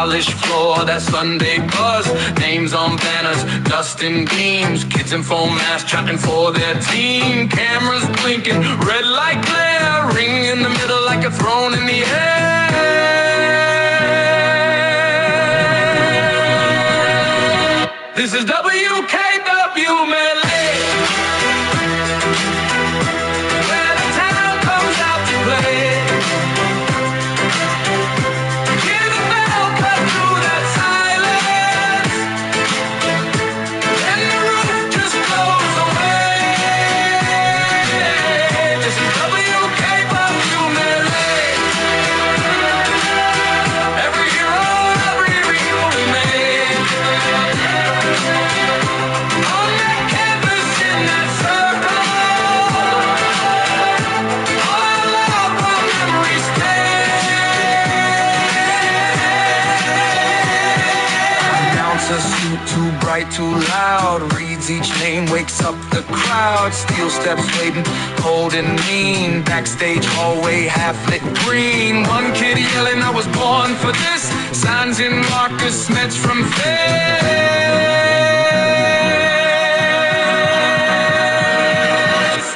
polished floor, that Sunday buzz. Names on banners, dust and beams. Kids in full mask chatting for their team. Cameras blinking, red light glare. Ring in the middle like a throne in the air. This is WKW, melee. Where the town comes out to play. Hear the bell cut through that silence, and the roof just blows away. This is WKW, melee. Every hero, every reel we made. On that canvas in that circle, all love, our memories stay. Announcer suit too bright, too loud. Reads each name, wakes up the crowd. Steel steps waiting, cold and mean. Backstage hallway, half lit green. One kid yelling, I was born for this. Signs in Marcus Smets from face.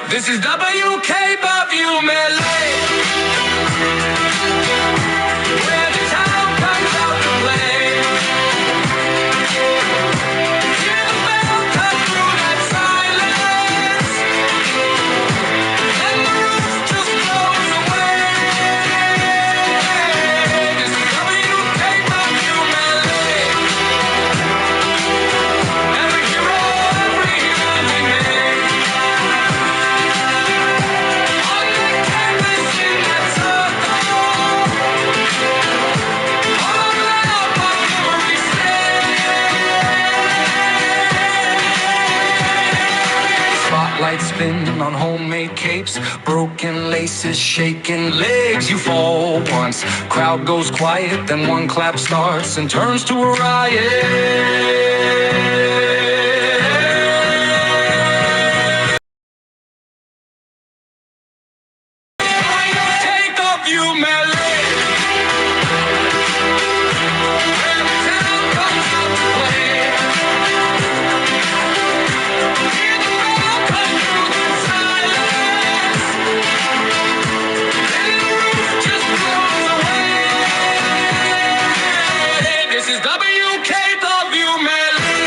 This is WKW, melee. Where the town comes out to play. Hear the bell cut through that silence, and the roof just blows away. This is WKW, melee. Every hero, every hero we made. On that canvas in that circle, all love, our memories stay. Spotlight spin on homemade capes, broken laces, shaking legs. You fall once, crowd goes quiet, then one clap starts and turns to a riot. Take off you, melee. Where the town comes out to play. Hear the bell cut through the silence, and the roof just blows away. This is WKW, melee.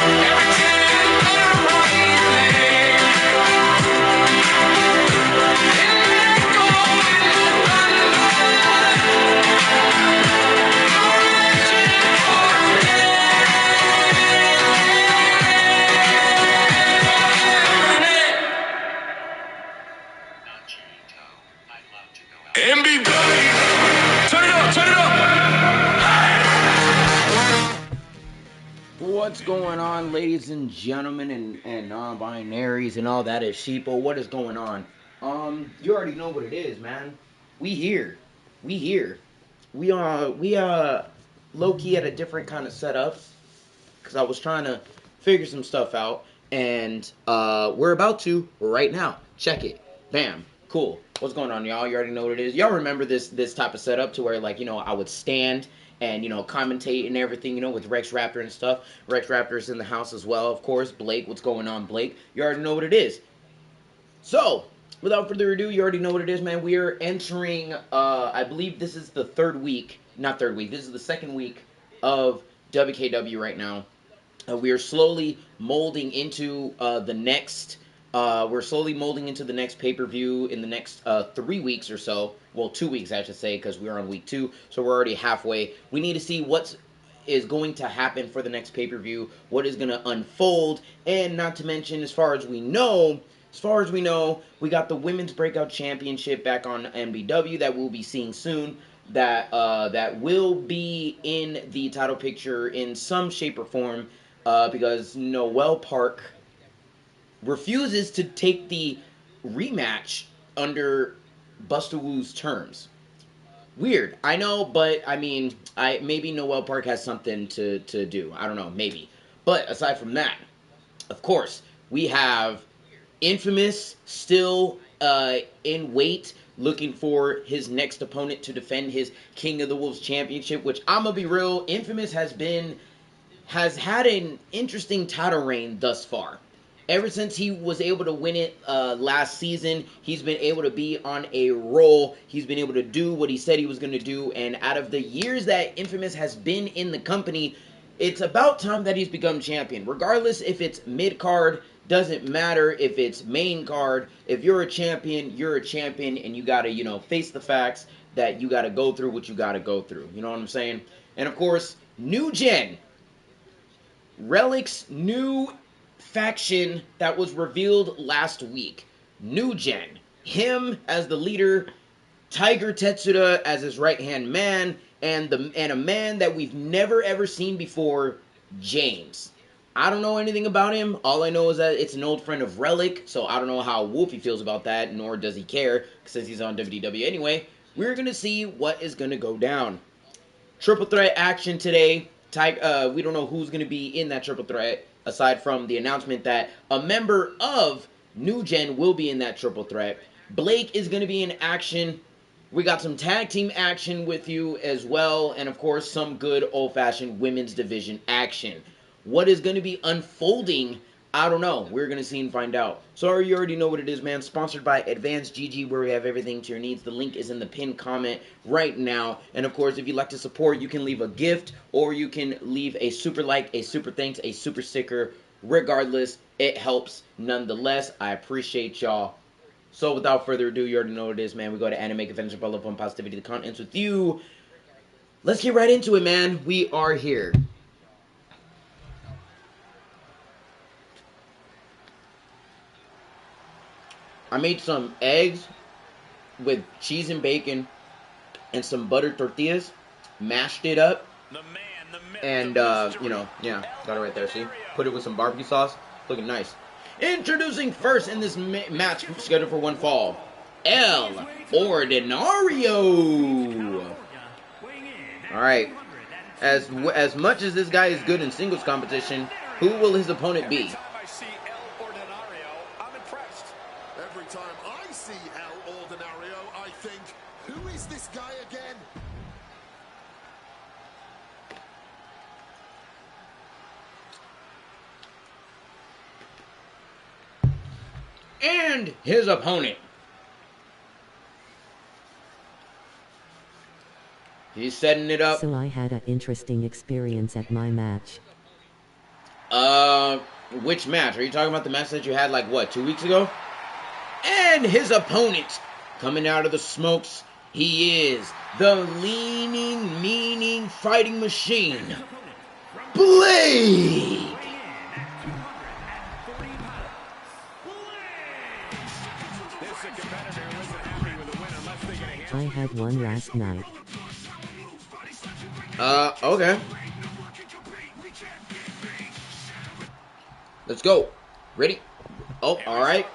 Every chant better run relay. In the echo, in the thunder, your legend for today. MBW, turn it up, turn it up. What's going on, ladies and gentlemen, and non-binaries and all that is sheeple? What is going on? You already know what it is, man. We here. We low-key at a different kind of setup, because I was trying to figure some stuff out, and we're about to right now. Check it. Bam. Cool. What's going on, y'all? You already know what it is. Y'all remember this type of setup to where, like, I would stand and, commentate and everything, with Rex Raptor and stuff. Rex Raptor's in the house as well, of course. Blake, what's going on, Blake? You already know what it is. So, without further ado, you already know what it is, man. We are entering, I believe this is the this is the second week of WKW right now. We are slowly molding into the next pay-per-view in the next 3 weeks or so. Well, 2 weeks, I should say, because we're on week 2, so we're already halfway. We need to see what is going to happen for the next pay-per-view, what is going to unfold, and not to mention, as far as we know, we got the Women's Breakout Championship back on MBW that we'll be seeing soon. That will be in the title picture in some shape or form, because Noelle Park refuses to take the rematch under Busta Woo's terms. Weird, I know, but I mean, maybe Noelle Park has something to do. I don't know, maybe. But aside from that, of course, we have Infamous still in wait looking for his next opponent to defend his King of the Wolves championship, which I'm gonna be real, Infamous has had an interesting title reign thus far. Ever since he was able to win it last season, he's been able to be on a roll. He's been able to do what he said he was going to do. And out of the years that Infamous has been in the company, it's about time that he's become champion. Regardless if it's mid-card, doesn't matter if it's main card. If you're a champion, and you got to, face the facts that you got to go through what you got to go through. You know what I'm saying? And of course, New Gen. Relic's new faction that was revealed last week. New Gen. Him as the leader, Tiger Tetsuda as his right-hand man, and a man that we've never ever seen before, James. I don't know anything about him. All I know is that it's an old friend of Relic, so I don't know how Wolfie feels about that, nor does he care, since he's on WKW anyway. We're going to see what is going to go down. Triple threat action today. We don't know who's going to be in that triple threat, aside from the announcement that a member of New Gen will be in that triple threat. Blake is going to be in action. We got some tag team action with you as well, and of course some good old-fashioned women's division action. What is going to be unfolding, I don't know. We're going to see and find out. So you already know what it is, man. Sponsored by Advanced GG, where we have everything to your needs. The link is in the pinned comment right now. And of course, if you'd like to support, you can leave a gift, or you can leave a super like, a super thanks, a super sticker. Regardless, it helps nonetheless. I appreciate y'all. So without further ado, you already know what it is, man. We go to anime, convention, love, fun, positivity, the content ends with you. Let's get right into it, man. We are here. I made some eggs with cheese and bacon and some buttered tortillas, mashed it up, and, got it right there, see? Put it with some barbecue sauce, looking nice. Introducing first in this match scheduled for one fall, El Ordinario. Alright, as much as this guy is good in singles competition, who will his opponent be? Every time I see El Ordinario, I think, who is this guy again? And his opponent. He's setting it up. So I had an interesting experience at my match. Which match? Are you talking about the match that you had, like, what, 2 weeks ago? And his opponent, coming out of the smokes, he is the leaning, meaning fighting machine, Blake! I had one last night. Okay. Let's go. Ready? Oh, alright.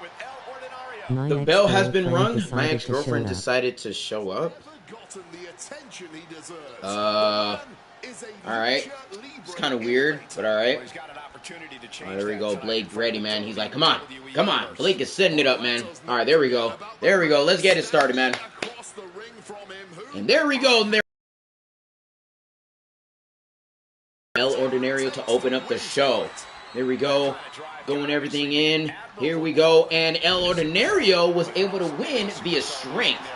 My The bell has been rung. ex-girlfriend My decided to ex-girlfriend show up. decided to show up. Alright. It's kind of weird, but alright. Oh, there we go. Blake ready, man. He's like, come on. Come on. Blake is setting it up, man. Alright, there we go. There we go. Let's get it started, man. And there we go. There. El Ordinario to open up the show. There we go. Going everything in. Here we go. And El Ordinario was able to win via strength.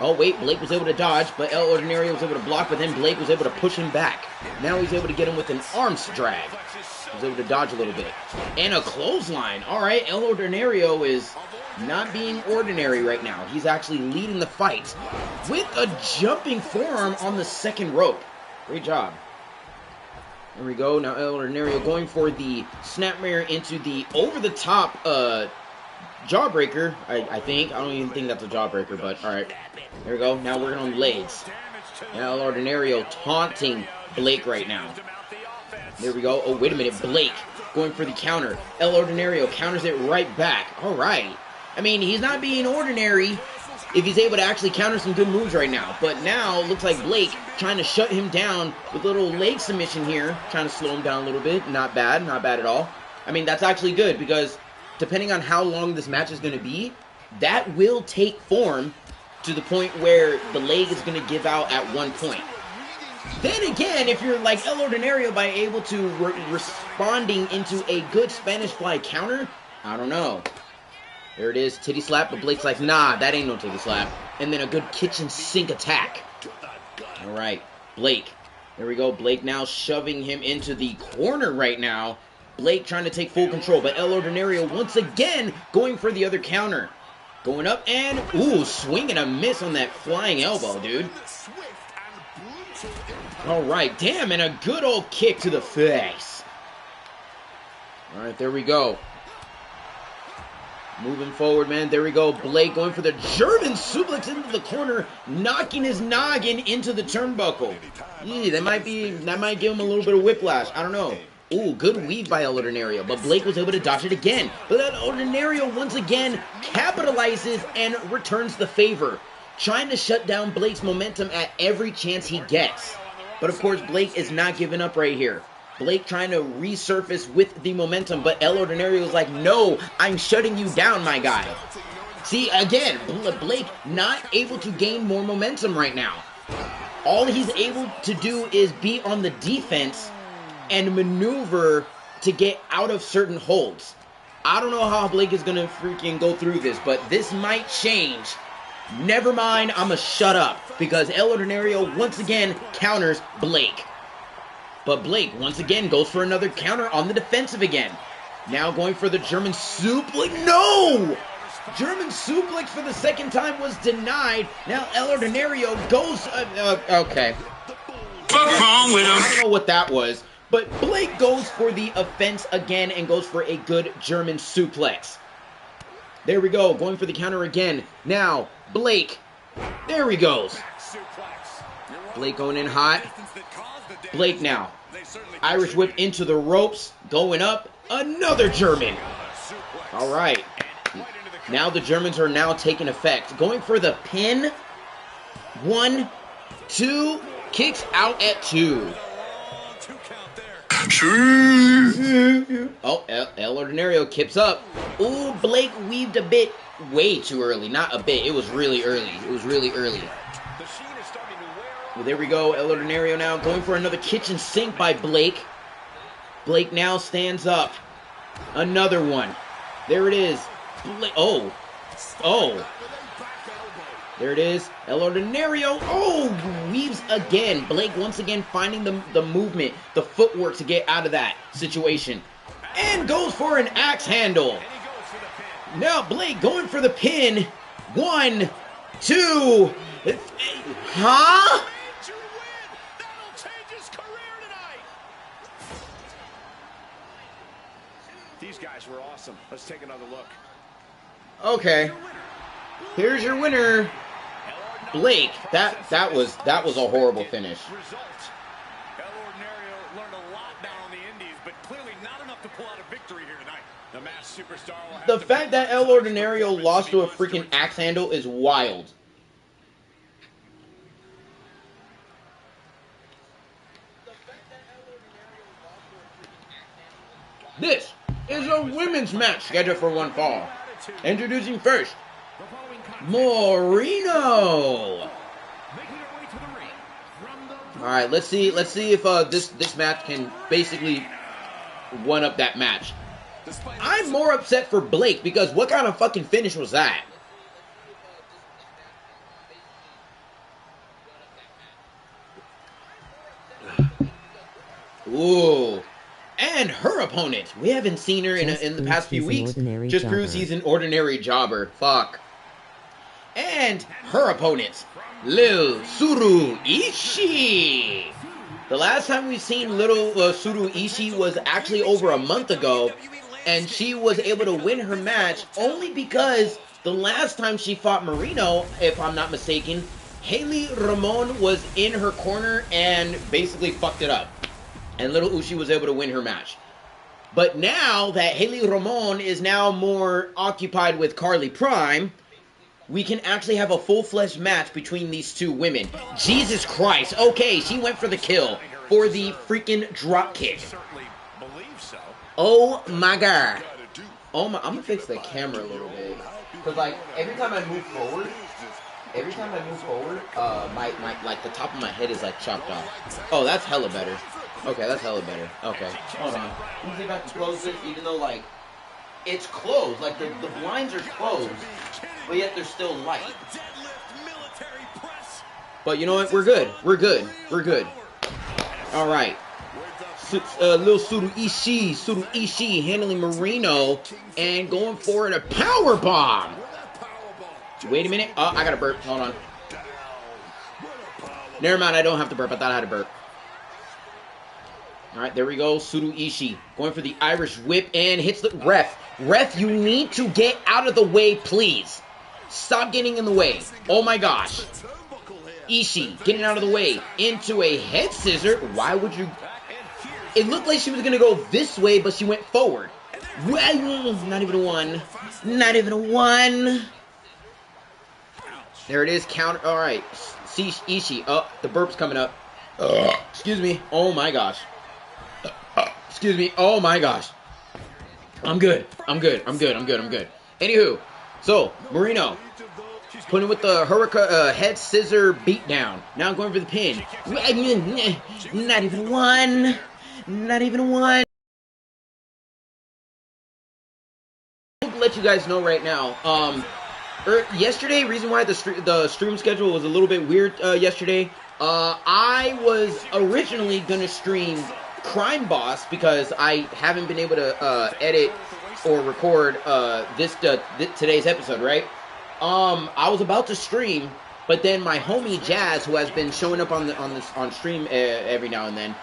Oh, wait. Blake was able to dodge, but El Ordinario was able to block, but then Blake was able to push him back. Now he's able to get him with an arms drag. He was able to dodge a little bit. And a clothesline. All right. El Ordinario is not being ordinary right now. He's actually leading the fight with a jumping forearm on the second rope. Great job. There we go. Now El Ordinario going for the snapmare into the over-the-top jawbreaker, I think. I don't even think that's a jawbreaker, but alright. There we go. Now working on legs. Now El Ordinario taunting Blake right now. There we go. Oh, wait a minute. Blake going for the counter. El Ordinario counters it right back. Alright. I mean, he's not being ordinary if he's able to actually counter some good moves right now. But now, looks like Blake trying to shut him down with a little leg submission here. Trying to slow him down a little bit. Not bad. Not bad at all. I mean, that's actually good because depending on how long this match is going to be, that will take form to the point where the leg is going to give out at one point. Then again, if you're like El Ordinario by able to responding into a good Spanish fly counter, I don't know. There it is, titty slap, but Blake's like, nah, that ain't no titty slap. And then a good kitchen sink attack. All right, Blake. There we go. Blake now shoving him into the corner right now. Blake trying to take full control, but El Ordinario once again going for the other counter. Going up and, ooh, swing and a miss on that flying elbow, dude. All right, damn, and a good old kick to the face. All right, there we go. Moving forward, man. There we go. Blake going for the German suplex into the corner, knocking his noggin into the turnbuckle. Yeah, that might give him a little bit of whiplash. I don't know. Ooh, good weave by El Ordinario, but Blake was able to dodge it again. But El Ordinario once again capitalizes and returns the favor, trying to shut down Blake's momentum at every chance he gets. But of course, Blake is not giving up right here. Blake trying to resurface with the momentum, but El Ordinario is like, no, I'm shutting you down, my guy. See, again, Blake not able to gain more momentum right now. All he's able to do is be on the defense and maneuver to get out of certain holds. I don't know how Blake is going to freaking go through this, but this might change. Never mind, I'm going to shut up, because El Ordinario once again counters Blake. But Blake, once again, goes for another counter on the defensive again. Now going for the German suplex. No! German suplex for the second time was denied. Now El Ordinario goes... okay. What's wrong with him? I don't know what that was. But Blake goes for the offense again and goes for a good German suplex. There we go. Going for the counter again. Now, Blake. There he goes. Blake going in hot. Blake now. Irish whip into the ropes. Going up. Another German. All right. Now the Germans are now taking effect. Going for the pin. 1, 2. Kicks out at 2. Oh, El Ordinario kips up. Ooh, Blake weaved a bit way too early. Not a bit. It was really early. Well, there we go. El Ordinario now going for another kitchen sink by Blake. Blake now stands up. Another one. There it is. Blake. Oh. There it is. El Ordinario. Oh, weaves again. Blake once again finding the movement, the footwork to get out of that situation. And goes for an axe handle. Now Blake going for the pin. 1, 2. Huh? These guys were awesome. Let's take another look. Okay. Here's your winner, Blake. That was a horrible finish. El Ordinario learned a lot down on the Indies, but clearly not enough to pull out a victory here tonight. The masked superstar will have The fact that El Ordinario lost to a freaking axe handle is wild. This is a women's match scheduled for one fall. Introducing first, Moreno. All right, let's see if this match can basically one up that match. I'm more upset for Blake because what kind of fucking finish was that? Ooh. And her opponent. We haven't seen her in the past few weeks. Just proves he's an ordinary jobber. Fuck. And her opponent, Lil Suru Ishii. The last time we've seen little Suru Ishii was actually over a month ago. And she was able to win her match only because the last time she fought Moreno, if I'm not mistaken, Haley Ramon was in her corner and basically fucked it up. And little Ushi was able to win her match. But now that Haley Ramon is now more occupied with Carly Prime, we can actually have a full-fledged match between these two women. Jesus Christ. Okay, she went for the kill. For the freaking drop kick. Oh my god. Oh my, I'm gonna fix the camera a little bit. Because like, every time I move forward, Every time I move forward, my like the top of my head is like chopped off. Oh, that's hella better. Okay, that's hella better. Okay, hold on. Let me see if I can close this, even though like it's closed, like the blinds are closed, but yet they're still light. But you know what? We're good. We're good. We're good. All right. Little Suru Ishii handling Marino and going for a power bomb. Wait a minute. Oh, I got to burp. Hold on. Never mind. I don't have to burp. I thought I had to burp. All right, there we go. Suru Ishii going for the Irish whip and hits the ref. Ref, you need to get out of the way, please. Stop getting in the way. Oh my gosh. Ishii getting out of the way into a head scissor. Why would you? It looked like she was going to go this way, but she went forward. Not even a one. Not even a one. There it is. Counter. All right. Ishii. Oh, the burp's coming up. Excuse me. Oh, my gosh. Excuse me. Oh, my gosh. I'm good. I'm good. I'm good. I'm good. I'm good. Anywho. So, Marino. Putting with the hurricane head scissor beatdown. Now going for the pin. Not even one. Not even one. I'll let you guys know right now. Yesterday, reason why the stream schedule was a little bit weird yesterday. I was originally gonna stream Crime Boss because I haven't been able to edit or record today's episode, right? I was about to stream, but then my homie Jazz, who has been showing up on stream every now and then,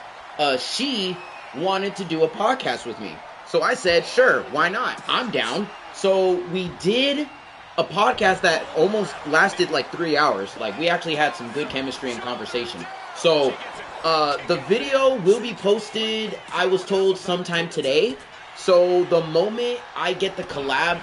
she wanted to do a podcast with me. So I said, sure, why not? I'm down. So we did a podcast that almost lasted like 3 hours. Like, we actually had some good chemistry and conversation. So the video will be posted, I was told, sometime today. So the moment I get the collab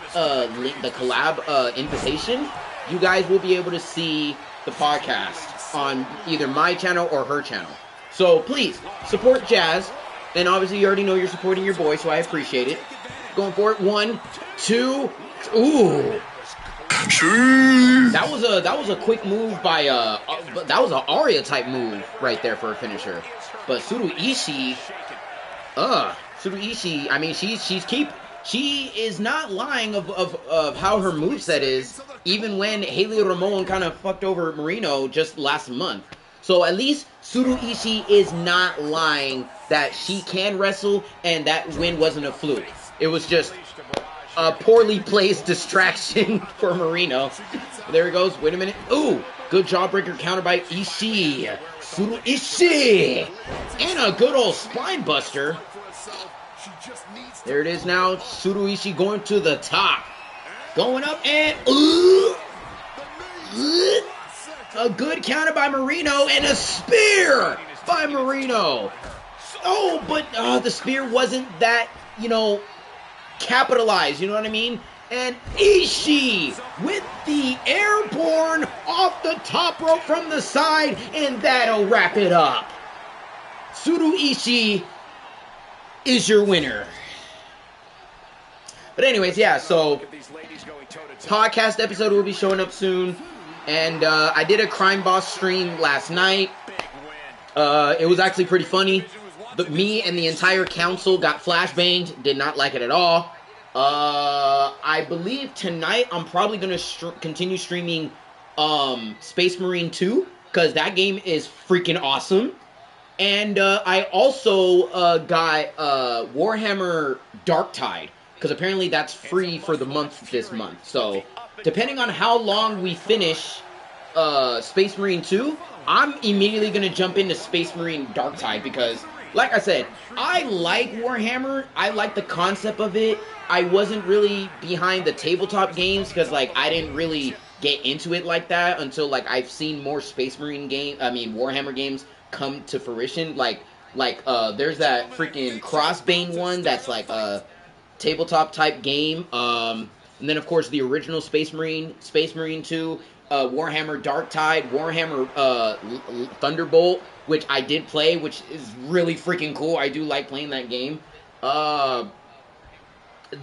invitation, you guys will be able to see the podcast on either my channel or her channel. So please support Jazz, and obviously you already know you're supporting your boy, so I appreciate it. Going for it, 1, 2, ooh. That was a quick move by that was an Aria type move right there for a finisher. But Suru Ishii, I mean, she is not lying of how her moveset is, even when Haley Ramon kind of fucked over Marino just last month. So at least Suru Ishii is not lying that she can wrestle and that win wasn't a fluke. It was just a poorly placed distraction for Marino. There it goes. Wait a minute. Ooh, good jawbreaker counter by Ishii. Suru Ishii. And a good old spine buster. There it is now. Suru Ishii going to the top. Going up and a good counter by Marino and a spear by Marino. Oh, but the spear wasn't that, capitalized, you know what I mean? And Ishii with the airborne off the top rope from the side, and that'll wrap it up. Suru Ishii is your winner. But anyways, yeah, so podcast episode will be showing up soon. And I did a Crime Boss stream last night. It was actually pretty funny. Me and the entire council got flashbanged. Did not like it at all. I believe tonight I'm probably going to continue streaming Space Marine 2. Because that game is freaking awesome. And I also got Warhammer Darktide. Because apparently that's free for the month this month. So, depending on how long we finish Space Marine 2, I'm immediately going to jump into Space Marine Darktide. Because, like I said, I like Warhammer. I like the concept of it. I wasn't really behind the tabletop games. Because, I didn't really get into it like that until, I've seen more Space Marine Warhammer games come to fruition. There's that freaking Crossbane one that's a tabletop type game, and then of course the original Space Marine 2, Warhammer Darktide, Warhammer Thunderbolt, which I did play, which is really freaking cool. I do like playing that game. The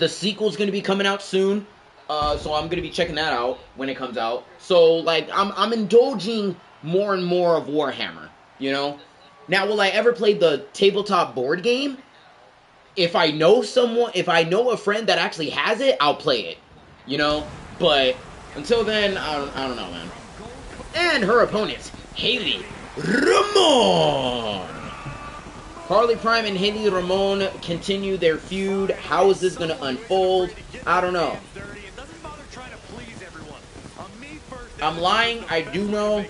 sequel's going to be coming out soon. So I'm gonna be checking that out when it comes out. So like I'm indulging more and more of Warhammer, you know. Now, will I ever play the tabletop board game? If I know a friend that actually has it, I'll play it, you know. But until then, I don't know, man. And her opponents, Haley Ramon. Carly Prime and Haley Ramon continue their feud. How is this going to unfold? I don't know. I'm lying. I do know.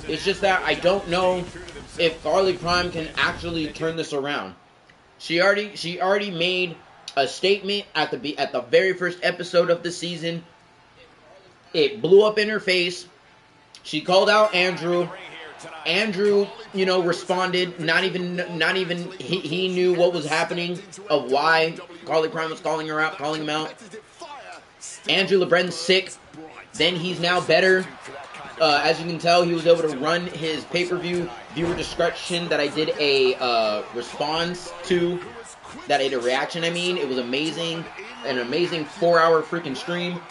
It's just that I don't know if Carly Prime can actually turn this around. She already made a statement at the very first episode of the season. It blew up in her face. She called out Andrew. Andrew, you know, responded. Not even he knew what was happening, of why Carly Prime was calling him out. Andrew LeBren's sick. Then he's now better. As you can tell, he was able to run his pay-per-view viewer discretion that I did a response to. That I did a reaction, I mean. It was amazing. An amazing 4-hour freaking stream.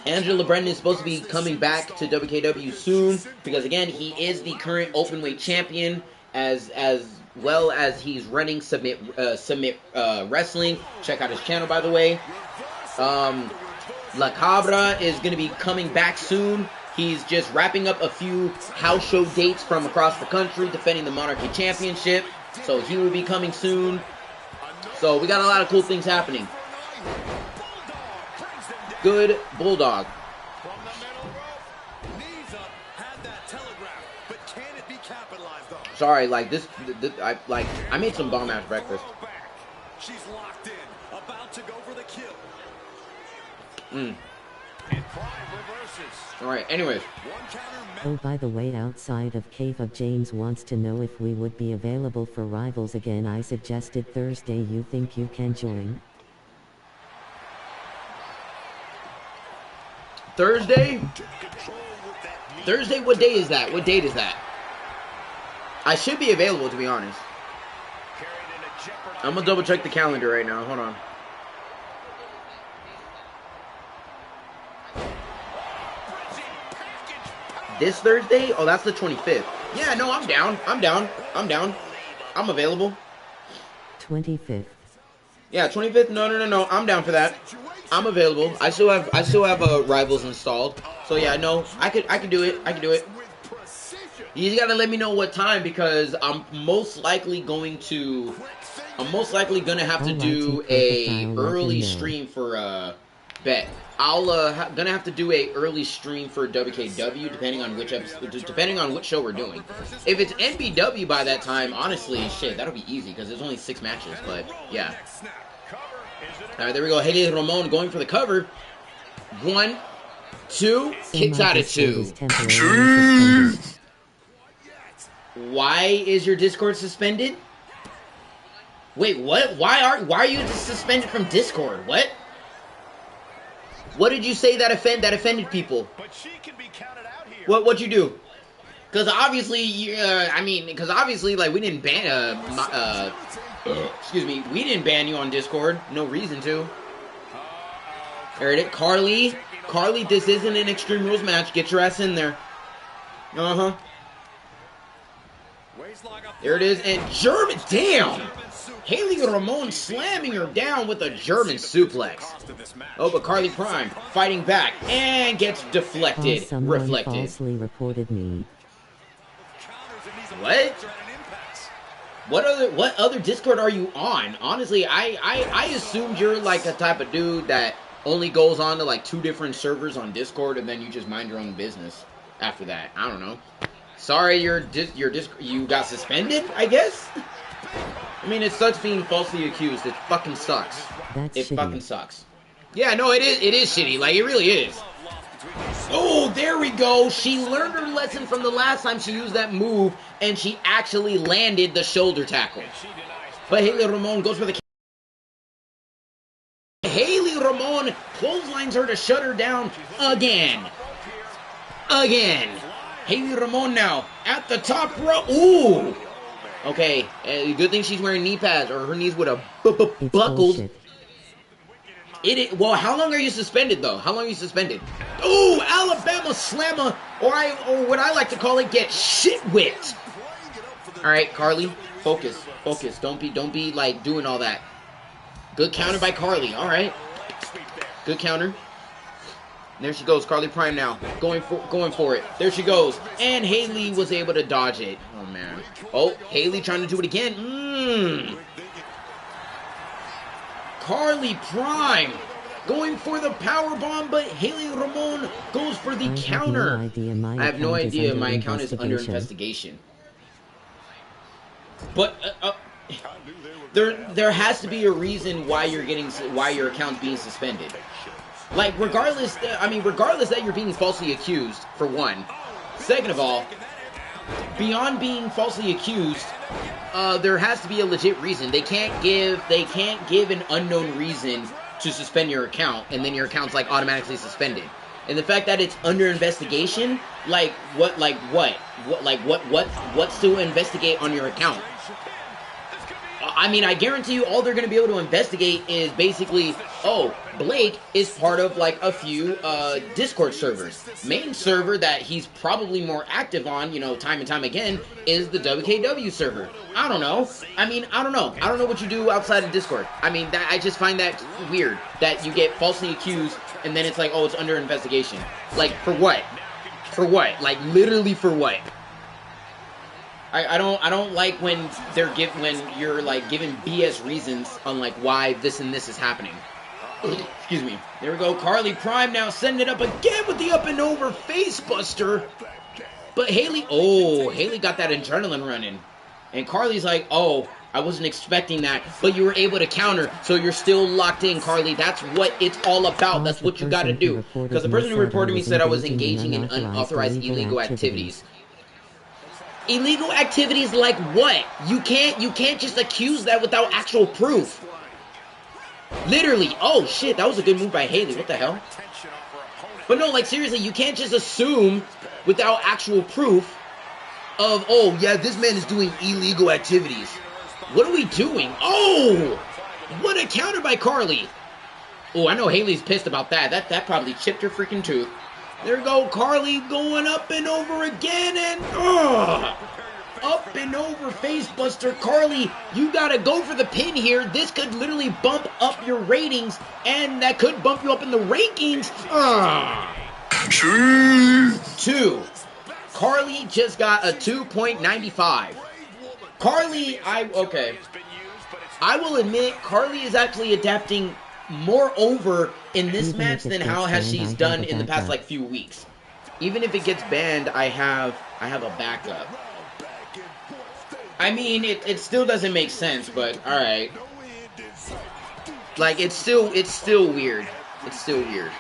Andrew LeBren is supposed to be coming back to WKW soon. Because, again, he is the current openweight champion. As well as he's running Submit Wrestling. Check out his channel, by the way. La Cabra is going to be coming back soon. He's just wrapping up a few house show dates from across the country, defending the Monarchy Championship. So he will be coming soon. So we got a lot of cool things happening. Good Bulldog. Sorry, like this I made some bomb ass breakfast. She's locked in, about to go for the kill. And Prime reverses. Alright, anyways. Oh, by the way, outside of Cave of James wants to know if we would be available for Rivals again. I suggested Thursday. You think you can join? Thursday? Thursday? What day is that? What date is that? I should be available, to be honest. I'm gonna double check the calendar right now. Hold on. This Thursday? Oh, that's the 25th. Yeah, no, I'm down. I'm available. 25th. Yeah, 25th. No. I'm down for that. I'm available. I still have Rivals installed. So yeah, no, I could do it. You just gotta let me know what time, because I'm most likely gonna have to do a early stream for bet. I'll gonna have to do a early stream for WKW depending on which show we're doing. If it's NBW by that time, honestly, shit, that'll be easy because there's only 6 matches. But yeah. All right, there we go. Haley Ramon going for the cover. 1, 2, kicks out at 2. Why is your Discord suspended? Wait, what? Why are you suspended from Discord? What? What did you say that offended people? But she can be counted out here. What'd you do? Because obviously, like, we didn't ban, excuse me, we didn't ban you on Discord. No reason to. There it is. Carly, this isn't an Extreme Rules match. Get your ass in there. Uh-huh. There it is. And German, damn! Haley Ramon slamming her down with a German suplex. Oh, but Carly Prime fighting back and gets deflected, reflected. Falsely reported me. What? What other Discord are you on? Honestly, I assumed you're like a type of dude that only goes on to like 2 different servers on Discord and then you just mind your own business after that. I don't know. Sorry, you got suspended, I guess? I mean, it sucks being falsely accused. It fucking sucks. It fucking sucks. Yeah, no, it is shitty. Like, it really is. Oh, there we go. She learned her lesson from the last time she used that move, and she actually landed the shoulder tackle. But Haley Ramon goes for the... Haley Ramon clotheslines her to shut her down again. Haley Ramon now at the top row. Ooh. Okay, good thing she's wearing knee pads, or her knees would have buckled. Well, how long are you suspended, though? How long are you suspended? Ooh, Alabama slammer, or what I like to call it, get shit whipped. All right, Carly, focus. Don't be like doing all that. Good counter by Carly. All right, good counter. There she goes, Carly Prime now, going for it. There she goes, and Haley was able to dodge it. Oh man. Oh, Haley trying to do it again. Carly Prime going for the power bomb, but Haley Ramon goes for the counter. I have no idea. My account is under investigation. But there has to be a reason why your account's being suspended. Like, regardless that you're being falsely accused, for one. Second of all, beyond being falsely accused, there has to be a legit reason. They can't give an unknown reason to suspend your account, and then your account's like automatically suspended. And the fact that it's under investigation, what's to investigate on your account? I mean, I guarantee you all they're going to be able to investigate is basically, oh, Blake is part of, like, a few Discord servers. Main server that he's probably more active on, time and time again, is the WKW server. I don't know. I don't know. I don't know what you do outside of Discord. I just find that weird, that you get falsely accused, and then it's like, oh, it's under investigation. Like, for what? For what? Like, literally for what? I don't like when you're like giving BS reasons on like why this and this is happening. Excuse me. There we go. Carly Prime now sending it up again with the up and over face buster. But Haley got that adrenaline running. And Carly's like, oh, I wasn't expecting that, but you were able to counter, so you're still locked in, Carly. That's what it's all about. That's what you got to do. Because the person who reported me said I was engaging in unauthorized illegal activities. Illegal activities like what? You can't just accuse that without actual proof. Literally. Oh shit, that was a good move by Haley. What the hell? But no, like seriously, you can't just assume without actual proof of, oh yeah, this man is doing illegal activities. What are we doing? Oh! What a counter by Carly. Oh, I know Haley's pissed about that. That probably chipped her freaking tooth. There we go, Carly going up and over again, and up and over facebuster. Carly, you gotta go for the pin here. This could literally bump up your ratings, and that could bump you up in the rankings. 2. Carly just got a 2.95. Carly, I will admit, Carly is actually adapting more over in this match than how she's done in the past like few weeks. Even if it gets banned, I have a backup. I mean, it still doesn't make sense, but all right. Like it's still weird. It's still weird.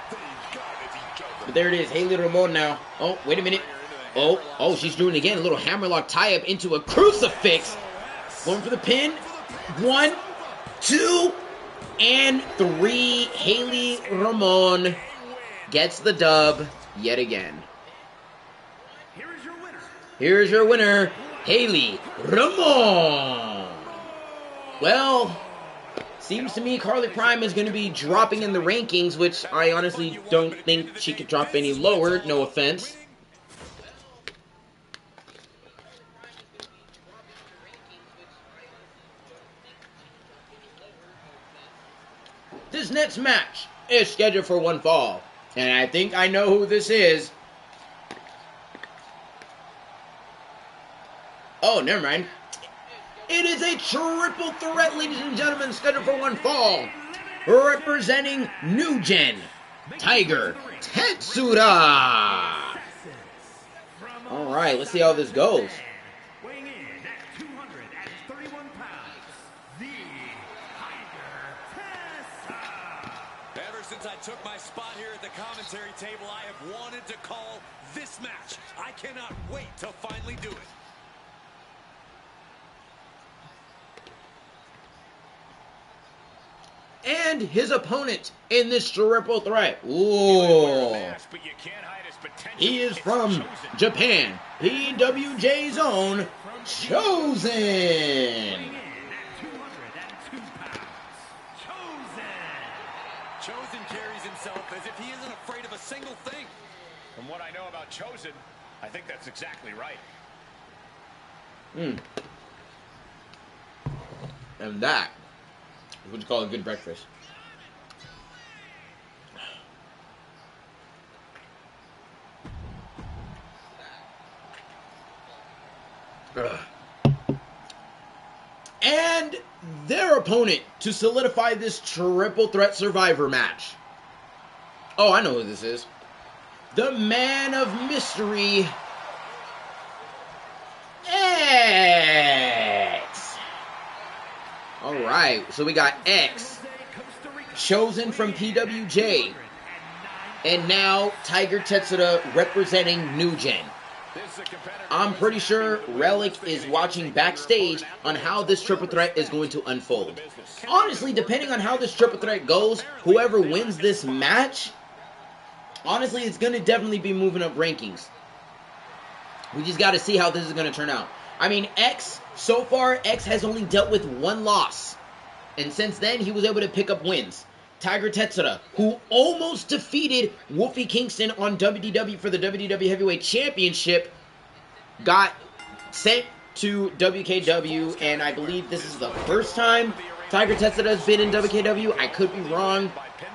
But there it is, Haley Ramon now. Oh, wait a minute. Oh, she's doing it again. A little hammerlock tie-up into a crucifix. Going for the pin. 1, 2, and 3. Haley Ramon gets the dub yet again. Here's your winner, Haley Ramon. Well, seems to me Carly Prime is going to be dropping in the rankings, which I honestly don't think she could drop any lower, no offense. This next match is scheduled for one fall, and I think I know who this is. Oh, never mind. It is a triple threat, ladies and gentlemen, scheduled for one fall. Representing New Gen, Tiger Tetsuda. All right, let's see how this goes. Since I took my spot here at the commentary table, I have wanted to call this match. I cannot wait to finally do it. And his opponent in this triple threat. Ooh. He is from Japan. PWJ's own Chosen. Chosen carries himself as if he isn't afraid of a single thing. From what I know about Chosen, I think that's exactly right. And that is what you call a good breakfast. And their opponent to solidify this triple threat survivor match. Oh, I know who this is. The man of mystery, X. Alright, so we got X, Chosen from PWJ, and now Tiger Tetsuda representing New Gen. I'm pretty sure Relic is watching backstage on how this triple threat is going to unfold. Honestly, depending on how this triple threat goes, whoever wins this match, honestly, it's going to definitely be moving up rankings. We just got to see how this is going to turn out. I mean, X, so far, X has only dealt with one loss. And since then, he was able to pick up wins. Tiger Tetsuda, who almost defeated Wolfie Kingston on WDW for the WDW Heavyweight Championship, got sent to WKW, and I believe this is the first time Tiger Tetsuda has been in WKW. I could be wrong,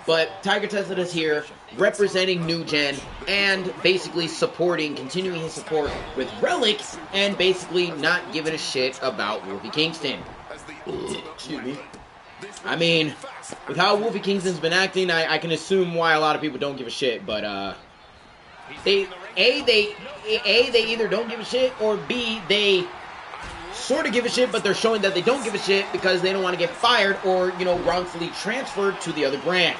but Tiger Tetsuda is here representing New Gen and basically continuing his support with Relic, and basically not giving a shit about Wolfie Kingston. Excuse me. I mean, with how Wolfie Kingston's been acting, I can assume why a lot of people don't give a shit, but they either don't give a shit, or B, they sort of give a shit, but they're showing that they don't give a shit because they don't want to get fired or, wrongfully transferred to the other brand.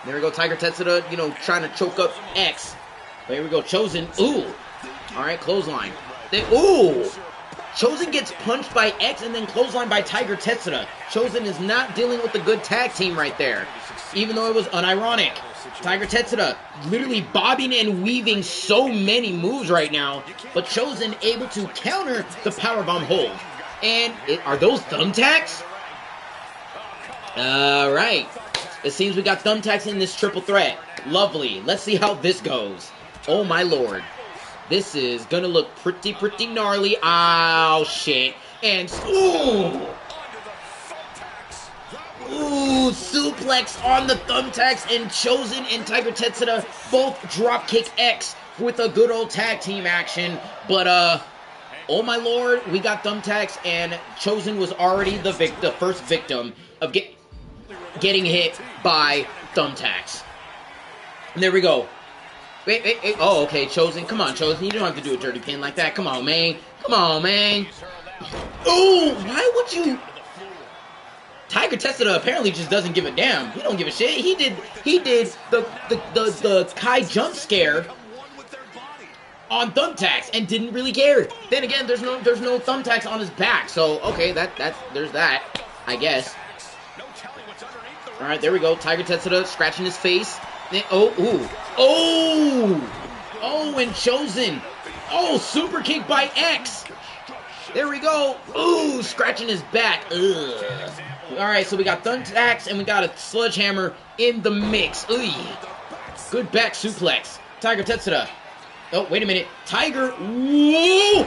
There we go, Tiger Tetsuda, trying to choke up X. But here we go, Chosen. Ooh. Alright, clothesline. Ooh. Chosen gets punched by X and then clothesline by Tiger Tetsuda. Chosen is not dealing with the good tag team right there, even though it was unironic. Tiger Tetsuda literally bobbing and weaving so many moves right now, but Chosen able to counter the powerbomb hold. And are those thumbtacks? Alright. It seems we got thumbtacks in this triple threat. Lovely. Let's see how this goes. Oh my lord. This is gonna look pretty gnarly. Oh shit. And ooh! Ooh, suplex on the thumbtacks, and Chosen and Tiger Tetsuda both dropkick X with a good old tag team action. But oh my lord, we got thumbtacks, and Chosen was already the first victim of getting hit by thumbtacks. And there we go. Wait. Oh, okay, Chosen. Come on, Chosen. You don't have to do a dirty pin like that. Come on, man. Ooh, why would you? Tiger Tetsuda apparently just doesn't give a damn. He don't give a shit. He did the Kai jump scare on thumbtacks and didn't really care. Then again, there's no thumbtacks on his back. So okay, there's that, I guess. All right, there we go. Tiger Tetsuda scratching his face. Oh, and Chosen. Oh, super kick by X. There we go. Ooh, scratching his back. Ugh. Alright, so we got thumbtacks and we got a sledgehammer in the mix. Ugh. Good back suplex. Tiger Tetsuda. Oh, wait a minute. Tiger. Whoa!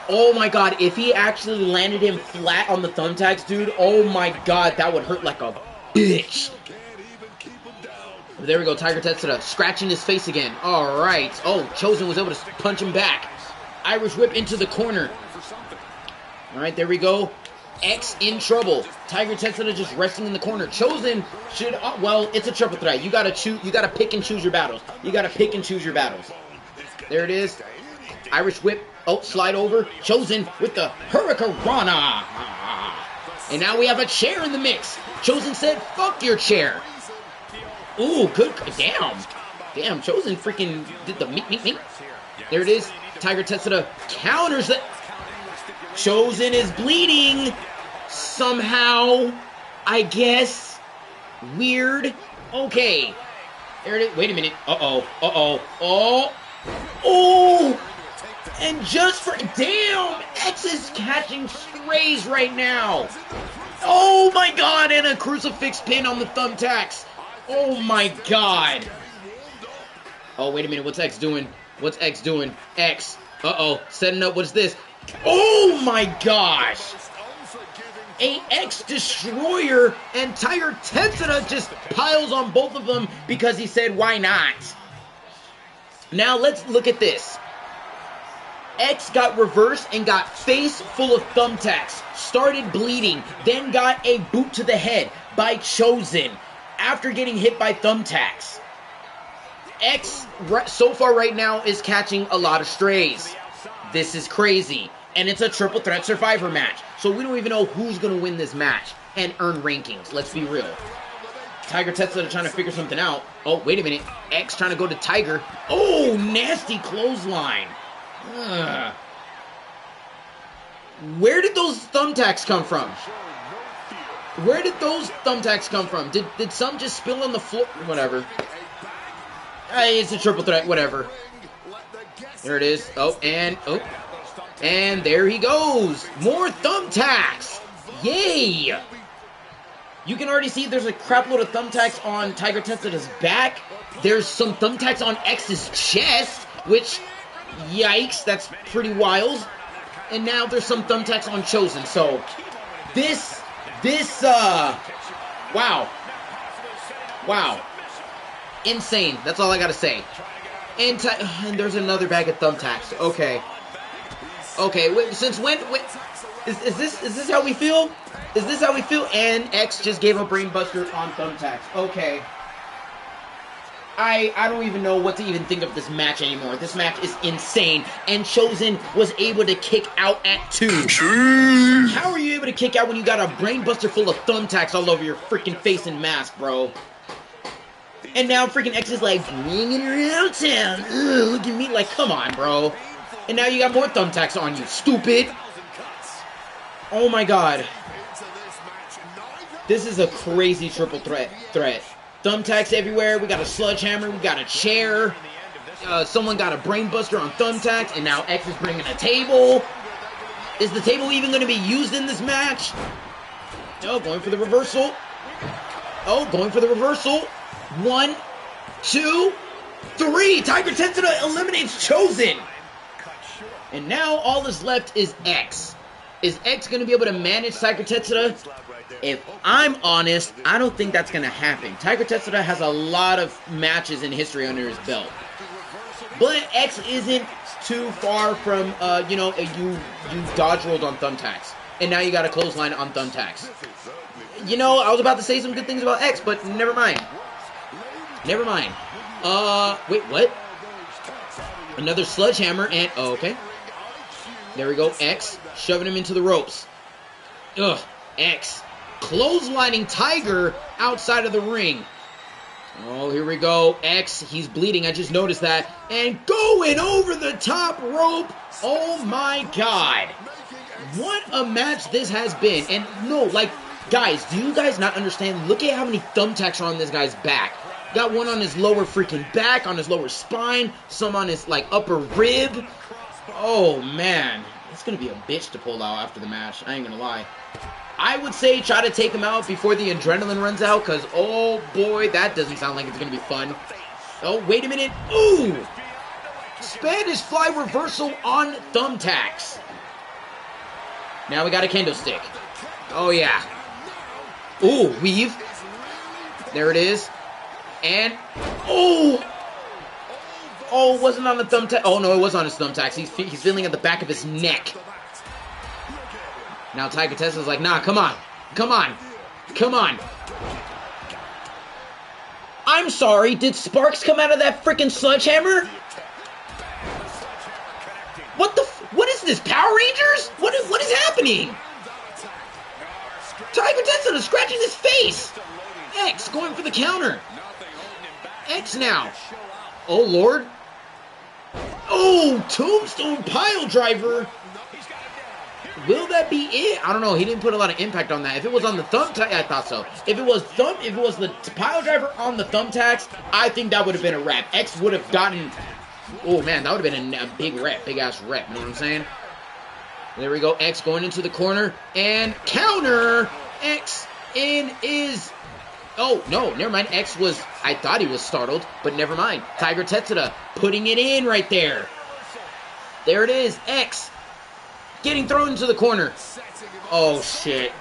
Oh my god, if he actually landed him flat on the thumbtacks, dude, oh my god, that would hurt like a bitch. There we go, Tiger Tetsuda scratching his face again. Alright. Oh, Chosen was able to punch him back. Irish whip into the corner. Alright, there we go. X in trouble. Tiger Tetsuda just resting in the corner. Chosen should, well, it's a triple threat. You gotta pick and choose your battles. There it is. Irish whip. Oh, slide over. Chosen with the Hurricanrana. And now we have a chair in the mix. Chosen said, fuck your chair. Ooh, good. Damn, Chosen freaking did the meet. There it is. Tiger Tetsuda counters it. Chosen is bleeding. Somehow, I guess. Weird. Okay. There it is. Wait a minute. Oh. And just for... Damn! X is catching strays right now. Oh my god, and a crucifix pin on the thumbtacks. Oh my god. Oh, wait a minute. What's X doing? What's X doing? X. Uh-oh. Setting up. What's this? Oh my gosh. A X Destroyer, and Tiger Tensura just piles on both of them because he said, why not? Now let's look at this. X got reversed and got face full of thumbtacks, started bleeding, then got a boot to the head by Chosen after getting hit by thumbtacks. X, so far right now, is catching a lot of strays. This is crazy. And it's a triple threat survivor match. So we don't even know who's going to win this match and earn rankings. Let's be real. Tiger Tensura trying to figure something out. Oh, wait a minute. X trying to go to Tiger. Oh, nasty clothesline. Ugh. Where did those thumbtacks come from? Where did those thumbtacks come from? Did some just spill on the floor? Whatever. Hey, it's a triple threat. Whatever. There it is. Oh, and there he goes. More thumbtacks. Yay. You can already see there's a crap load of thumbtacks on Tiger Tensura's back. There's some thumbtacks on X's chest, which, yikes, that's pretty wild. And now there's some thumbtacks on Chosen. So, wow. Insane. That's all I gotta say. And there's another bag of thumbtacks. Okay, wait, since when is this how we feel? Is this how we feel? And X just gave a brainbuster on thumbtacks. Okay. I don't even know what to even think of this match anymore. This match is insane. And Chosen was able to kick out at 2. How are you able to kick out when you got a brainbuster full of thumbtacks all over your freaking face and mask, bro? And now freaking X is like, bring it around town. Ugh, look at me, like, come on, bro. And now you got more thumbtacks on you, stupid. Oh my god. This is a crazy triple threat. Thumbtacks everywhere. We got a sledgehammer. We got a chair. Someone got a brainbuster on thumbtacks. And now X is bringing a table. Is the table even going to be used in this match? Oh, going for the reversal. 1, 2, 3. Tiger Tensura eliminates Chosen. And now all that's left is X. Is X going to be able to manage Tiger Tensura? If I'm honest, I don't think that's going to happen. Tiger Tensura has a lot of matches in history under his belt. But X isn't too far from, you dodge rolled on thumbtacks. And now you got a clothesline on thumbtacks. You know, I was about to say some good things about X, but never mind. Wait, what? Another sledgehammer and, okay. There we go, X, shoving him into the ropes. Ugh, X, clotheslining Tiger outside of the ring. Oh, here we go, X, he's bleeding, I just noticed that. And going over the top rope, oh my god. What a match this has been. And no, like, guys, do you guys not understand? Look at how many thumbtacks are on this guy's back. Got one on his lower freaking back, on his lower spine, some on his, like, upper rib. Oh, man. It's going to be a bitch to pull out after the match. I ain't going to lie. I would say try to take him out before the adrenaline runs out, because, oh, boy, that doesn't sound like it's going to be fun. Oh, wait a minute. Ooh! Spanish fly reversal on thumbtacks. Now we got a kendo stick. Oh, yeah. Ooh, weave. There it is. And, oh, it wasn't on the thumbtack. Oh, no, it was on his thumbtacks. He's feeling at the back of his neck. Now Tiger Tensura's like, nah, come on. I'm sorry, did sparks come out of that freaking sledgehammer? What is this, Power Rangers? What is happening? Tiger Tensura scratching his face. X going for the counter. X now. Oh, Lord. Oh, tombstone pile driver. Will that be it? I don't know. He didn't put a lot of impact on that. If it was on the thumbtack, I thought so. If it was the pile driver on the thumbtacks, I think that would have been a wrap. X would have gotten. Oh man, that would have been a big rep, big ass rep. You know what I'm saying? There we go. X going into the corner and counter. X in is. Oh, no, never mind. X was, I thought he was startled, but never mind. Tiger Tetsuda putting it in right there. There it is. X getting thrown into the corner. Oh, shit.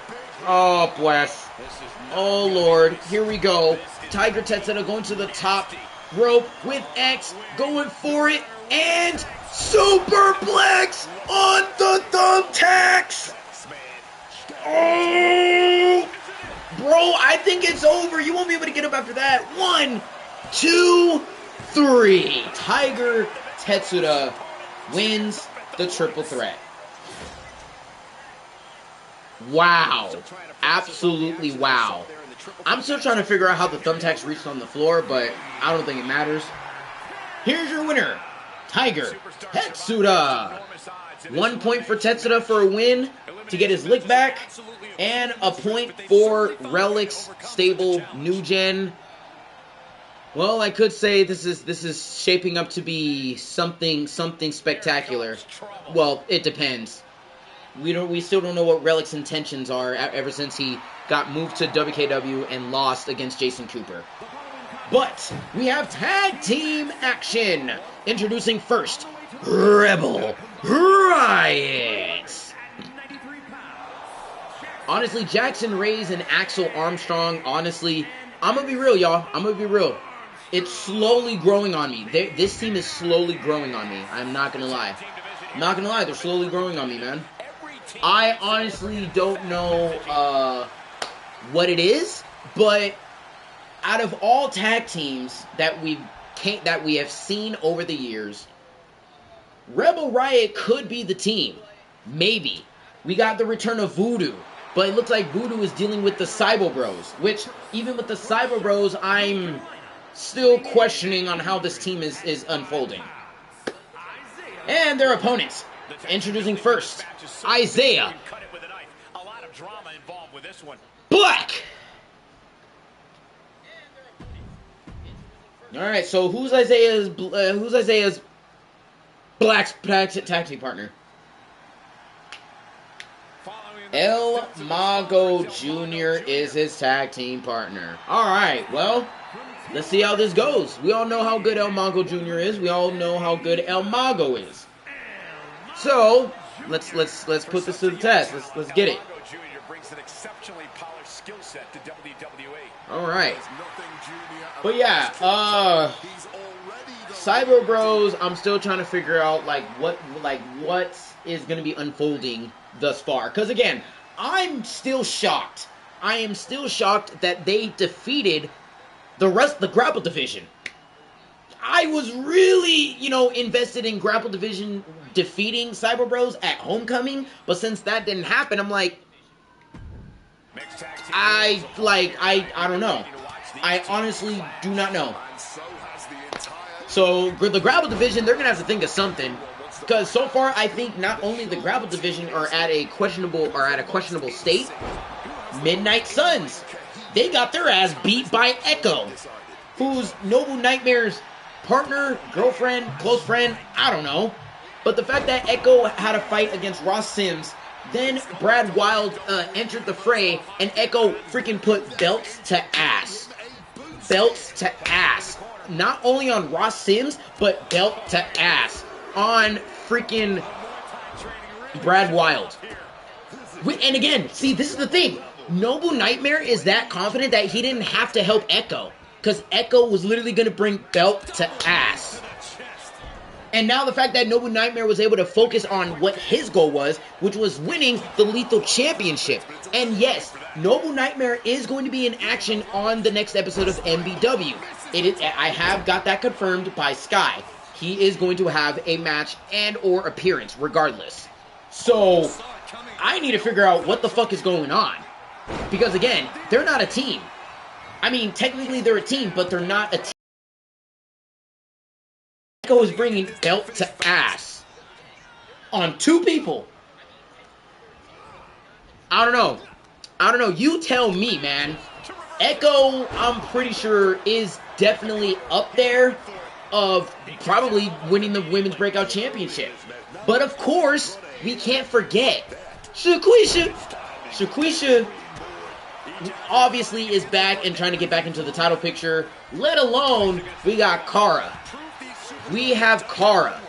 Oh, bless. Oh, Lord. Here we go. Tiger Tetsuda going to the top rope with X, going for it, and superplex on the thumbtacks. Oh, bro, I think it's over. You won't be able to get up after that. 1, 2, 3. Tiger Tetsuda wins the triple threat. Wow. Absolutely wow. I'm still trying to figure out how the thumbtacks reached on the floor, but I don't think it matters. Here's your winner, Tiger Tetsuda. 1 point for Tetsuda for a win to get his lick back, and a point for Relic's stable New Gen. Well, I could say this is shaping up to be something spectacular. Well, it depends. We still don't know what Relic's intentions are ever since he got moved to WKW and lost against Jason Cooper. But we have tag team action. Introducing first, Rebel Riot. Honestly, Jackson Reyes and Axel Armstrong, honestly, I'm going to be real, y'all. I'm going to be real. It's slowly growing on me. This team is slowly growing on me. I'm not going to lie. I'm not going to lie. They're slowly growing on me, man. I honestly don't know what it is, but out of all tag teams that we have seen over the years, Rebel Riot could be the team. Maybe. We got the return of Voodoo, but it looks like Voodoo is dealing with the Cyber Bros, which, even with the Cyber Bros, I'm still questioning on how this team is unfolding. And their opponents. Introducing first, Isaiah Black. All right, so who's Isaiah's Black's tag team partner? El Mago Jr. is his tag team partner. All right, well, let's see how this goes. We all know how good El Mago Jr. is. We all know how good El Mago is. So let's put this to the test. Let's get it. All right. But yeah, Cyber Bros, I'm still trying to figure out what is going to be unfolding thus far. Because again, I'm still shocked. I am still shocked that they defeated the Grapple Division. I was really, invested in Grapple Division defeating Cyber Bros at Homecoming, but since that didn't happen, I'm like, I don't know. I honestly do not know. So the Grapple Division, they're gonna have to think of something, because so far I think not only the Grapple Division are at a questionable state. Midnight Suns, they got their ass beat by Echo, who's Noble Nightmare's partner, girlfriend, close friend, I don't know. But the fact that Echo had a fight against Ross Sims, then Brad Wild entered the fray, and Echo freaking put belts to ass. Belts to ass. Not only on Ross Sims, but belt to ass on freaking Brad Wild. And again, see, this is the thing. Noble Nightmare is that confident that he didn't have to help Echo, because Echo was literally going to bring belt to ass. And now the fact that Noble Nightmare was able to focus on what his goal was, which was winning the Lethal Championship. And yes, Noble Nightmare is going to be in action on the next episode of MBW. I have got that confirmed by Sky. He is going to have a match and or appearance regardless. So, I need to figure out what the fuck is going on. Because again, they're not a team. I mean, technically they're a team, but they're not a team. Echo is bringing belt to ass on two people. I don't know. You tell me, man. Echo, I'm pretty sure, is definitely up there of probably winning the Women's Breakout Championship. But of course, we can't forget Shaquisha obviously is back and trying to get back into the title picture, let alone we got Cara. We have Cara,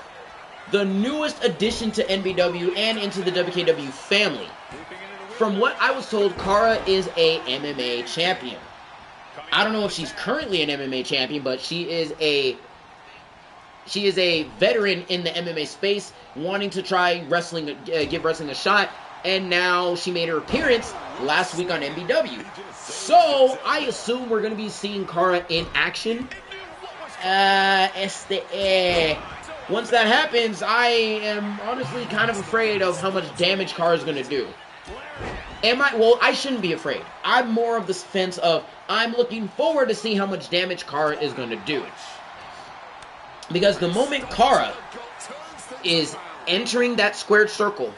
the newest addition to NBW and into the WKW family. From what I was told, Cara is a MMA champion. I don't know if she's currently an MMA champion, but she is a veteran in the MMA space, wanting to try wrestling, give wrestling a shot, and now she made her appearance last week on NBW. So I assume we're going to be seeing Cara in action. Once that happens, I am honestly kind of afraid of how much damage Cara is going to do. Well, I shouldn't be afraid. I'm more of the fence of, I'm looking forward to see how much damage Cara is going to do. Because the moment Cara is entering that squared circle,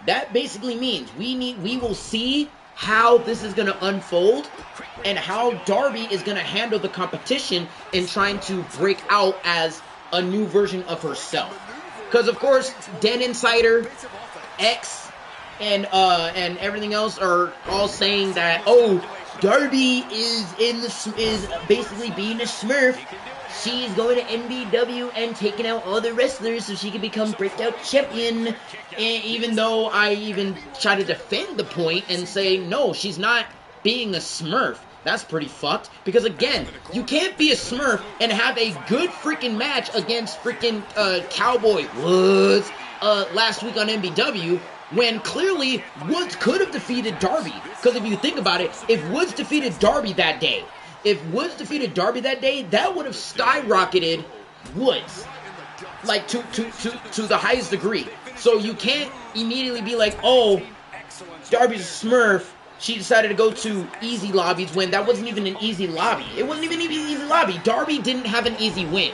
that basically means we will see how this is going to unfold and how Darby is going to handle the competition in trying to break out as a new version of herself. Because of course, Den Insider, X, and everything else are all saying that, oh, Darby is basically being a Smurf. She's going to NBW and taking out all the wrestlers so she can become breakout champion. And even though I even try to defend the point and say, no, she's not being a Smurf. That's pretty fucked. Because again, you can't be a Smurf and have a good freaking match against freaking Cowboy Woods last week on NBW, when clearly Woods could have defeated Darby. Because if you think about it, if Woods defeated Darby that day, that would have skyrocketed Woods, like, to the highest degree. So you can't immediately be like, oh, Darby's a Smurf, she decided to go to easy lobbies, when that wasn't even an easy lobby. It wasn't even an easy lobby. Darby didn't have an easy win.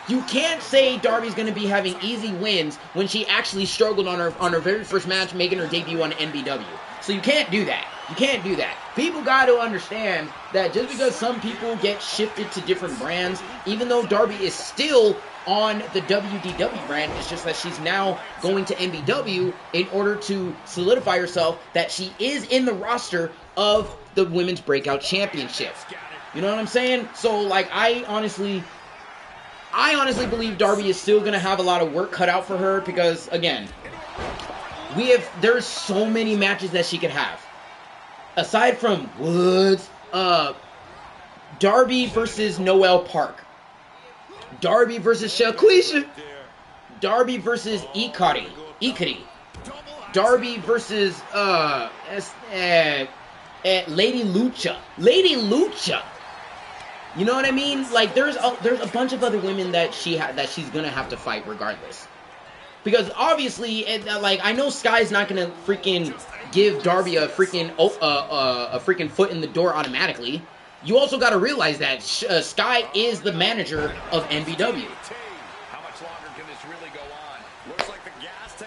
You can't say Darby's going to be having easy wins when she actually struggled on her very first match, making her debut on NBW. So you can't do that. You can't do that. People got to understand that just because some people get shifted to different brands, even though Darby is still on the WDW brand, it's just that she's now going to NBW in order to solidify herself that she is in the roster of the Women's Breakout Championship. You know what I'm saying? So, like, I honestly believe Darby is still going to have a lot of work cut out for her because, again, there's so many matches that she could have. Aside from Woods, Darby versus Noel Park, Darby versus Shaquisha, Darby versus Ikari, Darby versus Lady Lucha. You know what I mean? Like, there's a bunch of other women that she's gonna have to fight regardless. Because obviously, I know Sky's not gonna freaking give Darby a freaking foot in the door automatically. You also got to realize that Sky is the manager of NBW.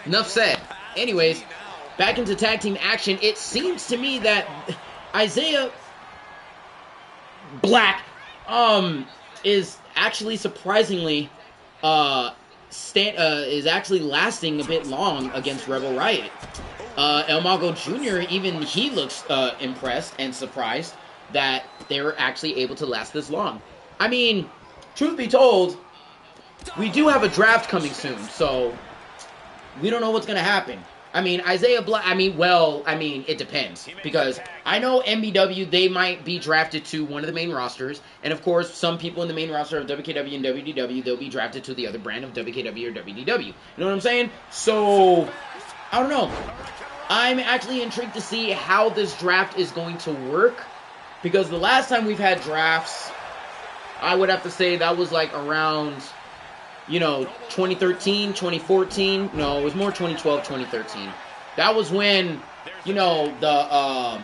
Enough said. Anyways, back into tag team action. It seems to me that Isaiah Black is actually surprisingly is actually lasting a bit long against Rebel Riot. El Mago Jr., even he looks impressed and surprised that they were actually able to last this long. I mean, truth be told, we do have a draft coming soon, so we don't know what's going to happen. I mean, Isaiah Black, it depends. Because I know NBW, they might be drafted to one of the main rosters. And of course, some people in the main roster of WKW and WDW, they'll be drafted to the other brand of WKW or WDW. You know what I'm saying? So, I don't know. I'm actually intrigued to see how this draft is going to work. Because the last time we've had drafts, I would have to say that was like around, 2013, 2014. No, it was more 2012, 2013. That was when, that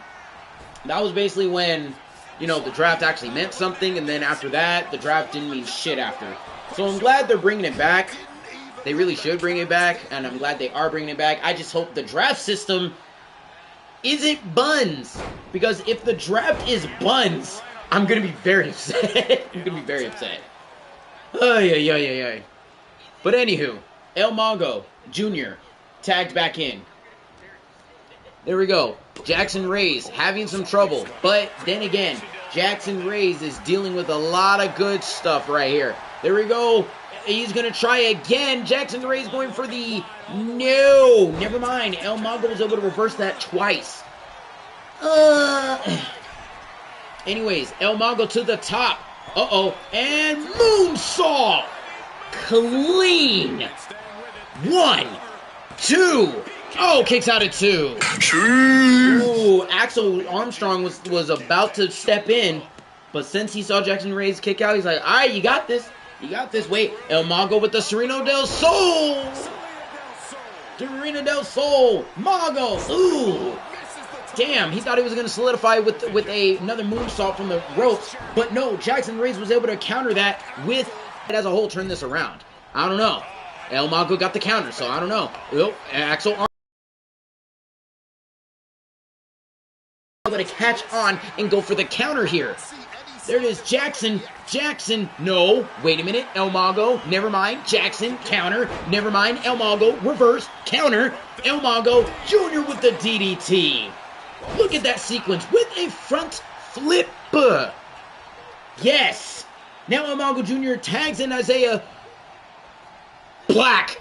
was basically when, the draft actually meant something. And then after that, the draft didn't mean shit after. So I'm glad they're bringing it back. They really should bring it back. And I'm glad they are bringing it back. I just hope the draft system isn't buns. Because if the draft is buns, I'm going to be very upset. But anywho, El Mago Jr. tagged back in. There we go. Jackson Reyes having some trouble. But then again, Jackson Reyes is dealing with a lot of good stuff right here. There we go. He's going to try again. Jackson Reyes going for the... No! Never mind. El Mago was able to reverse that twice. Anyways, El Mago to the top. Uh-oh. And moonsault! Clean! 1, 2... Oh, kicks out at 2. Ooh, Axel Armstrong was about to step in, but since he saw Jackson Reyes kick out, he's like, all right, you got this. You got this. Wait, El Mago with the Sereno del Sol. Sereno del Sol. Mago. Ooh. Damn, he thought he was going to solidify with another moonsault from the ropes, but no, Jackson Reyes was able to counter that with, as a whole, turn this around. I don't know. El Mago got the counter, so I don't know. Oh, Axel Armstrong able to catch on and go for the counter here. There it is, Jackson, no, wait a minute, El Mago, never mind, Jackson, counter, never mind, El Mago, reverse, counter, El Mago, Jr. with the DDT. Look at that sequence with a front flip. Yes. Now El Mago Jr. tags in Isaiah Black.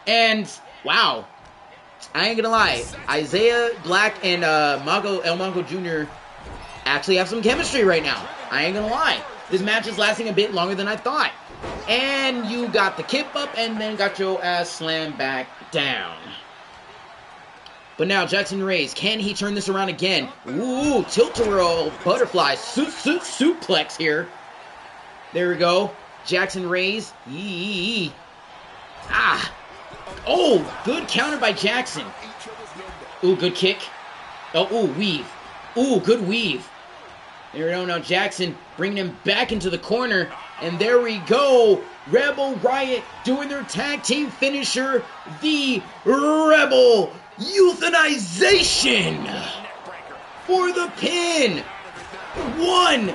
And, wow. I ain't gonna lie, Isaiah Black and El Mago Jr. actually have some chemistry right now. I ain't gonna lie. This match is lasting a bit longer than I thought. And you got the kip up and then got your ass slammed back down. But now Jackson Reyes, can he turn this around again? Ooh, tilt-a-whirl butterfly suplex here. There we go. Jackson Reyes. Yee. Ah. Oh, good counter by Jackson. Ooh, good kick. Oh, ooh, weave. Ooh, good weave. There we go. Now Jackson bringing him back into the corner. And there we go. Rebel Riot doing their tag team finisher. The Rebel Euthanization for the pin. 1,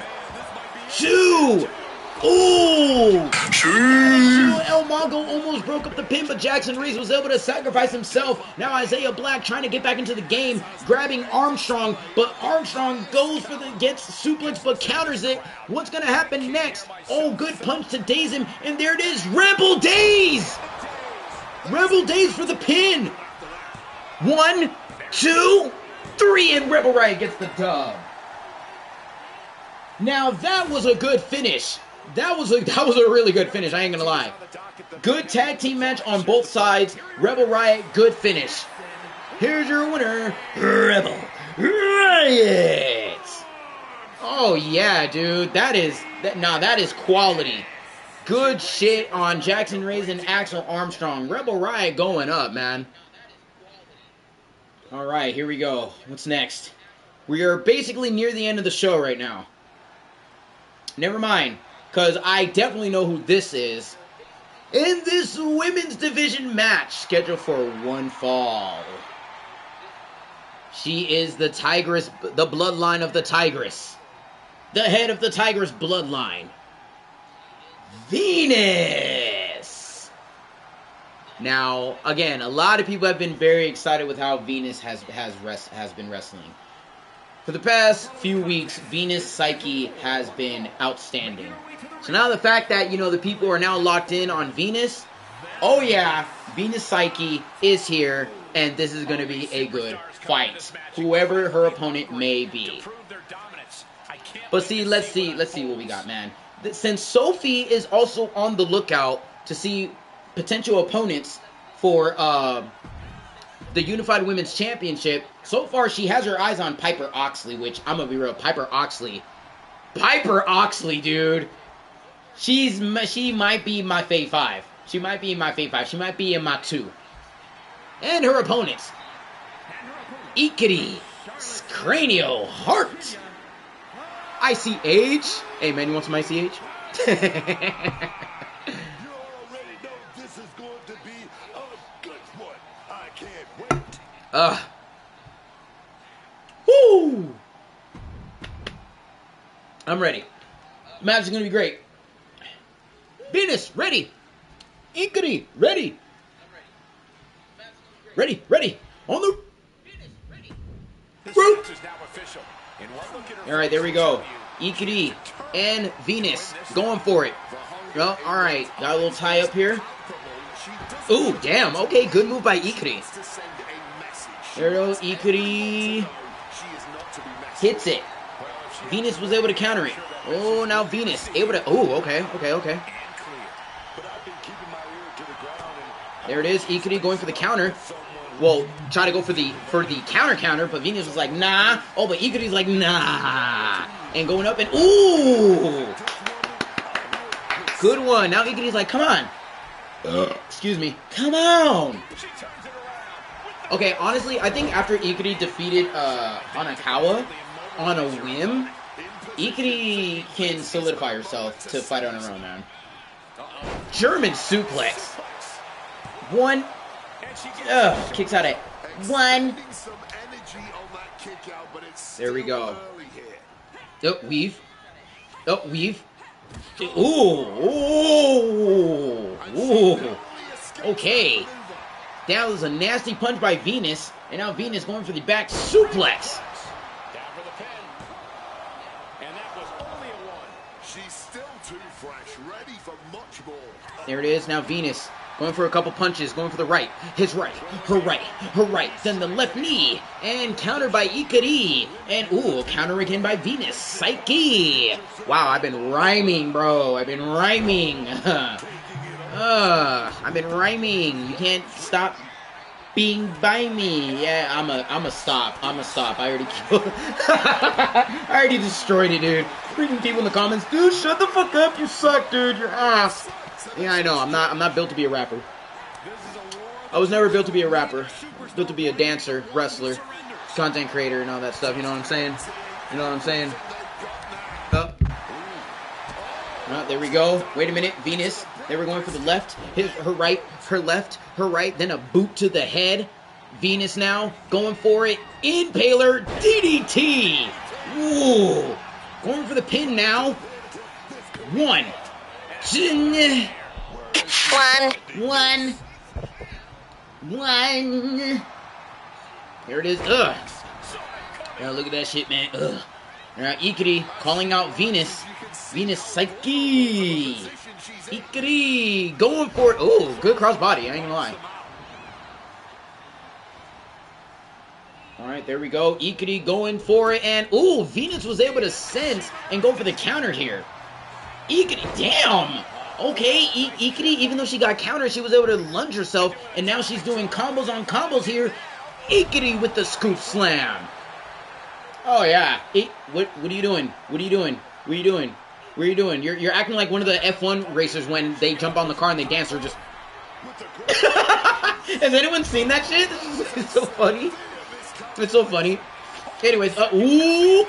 2. Ooh! El Mago almost broke up the pin, but Jackson Reyes was able to sacrifice himself. Now Isaiah Black trying to get back into the game, grabbing Armstrong, but Armstrong gets suplex, but counters it. What's gonna happen next? Oh, good punch to daze him, and there it is, Rebel Daze! Rebel Daze for the pin. 1, 2, 3, and Rebel Riot gets the dub. Now that was a good finish. That was a really good finish, I ain't gonna lie. Good tag team match on both sides. Rebel Riot, good finish. Here's your winner, Rebel Riot. Oh yeah, dude. That is quality. Good shit on Jackson Reyes and Axel Armstrong. Rebel Riot going up, man. Alright, here we go. What's next? We are basically near the end of the show right now. Never mind. Because I definitely know who this is. In this women's division match, scheduled for one fall. She is the Tigress, the bloodline of the Tigress. The head of the Tigress bloodline. Venus! Now, again, a lot of people have been very excited with how Venus has been wrestling. For the past few weeks, Venus Psyche has been outstanding. So now the fact that, the people are now locked in on Venus, oh yeah, Venus Psyche is here, and this is going to be a good fight, whoever her opponent may be. But see, let's see what we got, man. Since Sophie is also on the lookout to see potential opponents for the Unified Women's Championship, so far she has her eyes on Piper Oxley, which, I'm gonna be real, Piper Oxley, dude. She might be my fave 5. She might be in my fave 5. She might be in my 2. And her opponents, Ikari, Cranial, Heart, ICH. Hey man, you want some ICH? You already know this is going to be a good one. I can't wait. Woo! I'm ready. Match is gonna be great. Venus, ready. Ikari, ready. Ready. On the... Root. All right, there we go. Ikari and Venus going for it. Well, all right, got a little tie up here. Ooh, damn. Okay, good move by Ikari. There we go. Ikari hits it. Venus was able to counter it. Oh, now Venus able to. Oh, okay. There it is. Ikari going for the counter. Well, try to go for the counter, but Venus was like, nah. Oh, but Ikari's like, nah. And going up and ooh. Good one. Now Ikari's like, come on. Excuse me. Come on. Okay, honestly, I think after Ikari defeated Hanakawa on a whim, Ikari can solidify herself to fight on her own, man. German suplex. One. Kicks out at one. There we go. Oh, weave. Oh, weave. Ooh. Okay. That was a nasty punch by Venus. And now Venus going for the back suplex. There it is. Now Venus going for a couple punches, going for the right, his right, her right, then the left knee, and countered by Ikari, and ooh, counter again by Venus, Psyche. Wow, I've been rhyming, bro, I've been rhyming. I've been rhyming, you can't stop being by me. Yeah, I'ma stop, I already killed I already destroyed it, dude. Freaking people in the comments, dude, shut the fuck up, you suck, dude, you're ass. Yeah, I know. I'm not built to be a rapper. I was never built to be a rapper. Built to be a dancer, wrestler, content creator, and all that stuff. You know what I'm saying? You know what I'm saying? Oh. There we go. Wait a minute. Venus. They were going for the left. Her right. Her left. Her right. Then a boot to the head. Venus now going for it. Impaler DDT. Ooh. Going for the pin now. One. One. There it is. Ugh. Yeah, look at that shit, man. Ugh. Now Ikari calling out Venus. Venus Psyche. Ikari going for it. Oh, good crossbody. I ain't gonna lie. All right, there we go. Ikari going for it, and ooh, Venus was able to sense and go for the counter here. Ikari, damn. Okay, Ikari, even though she got countered, she was able to lunge herself, and now she's doing combos on combos here. Ikari with the scoop slam. Oh yeah. What are you doing? What are you doing? What are you doing? What are you doing? You're acting like one of the F1 racers when they jump on the car and they dance or just. Has anyone seen that shit? It's so funny. It's so funny. Anyways, ooh.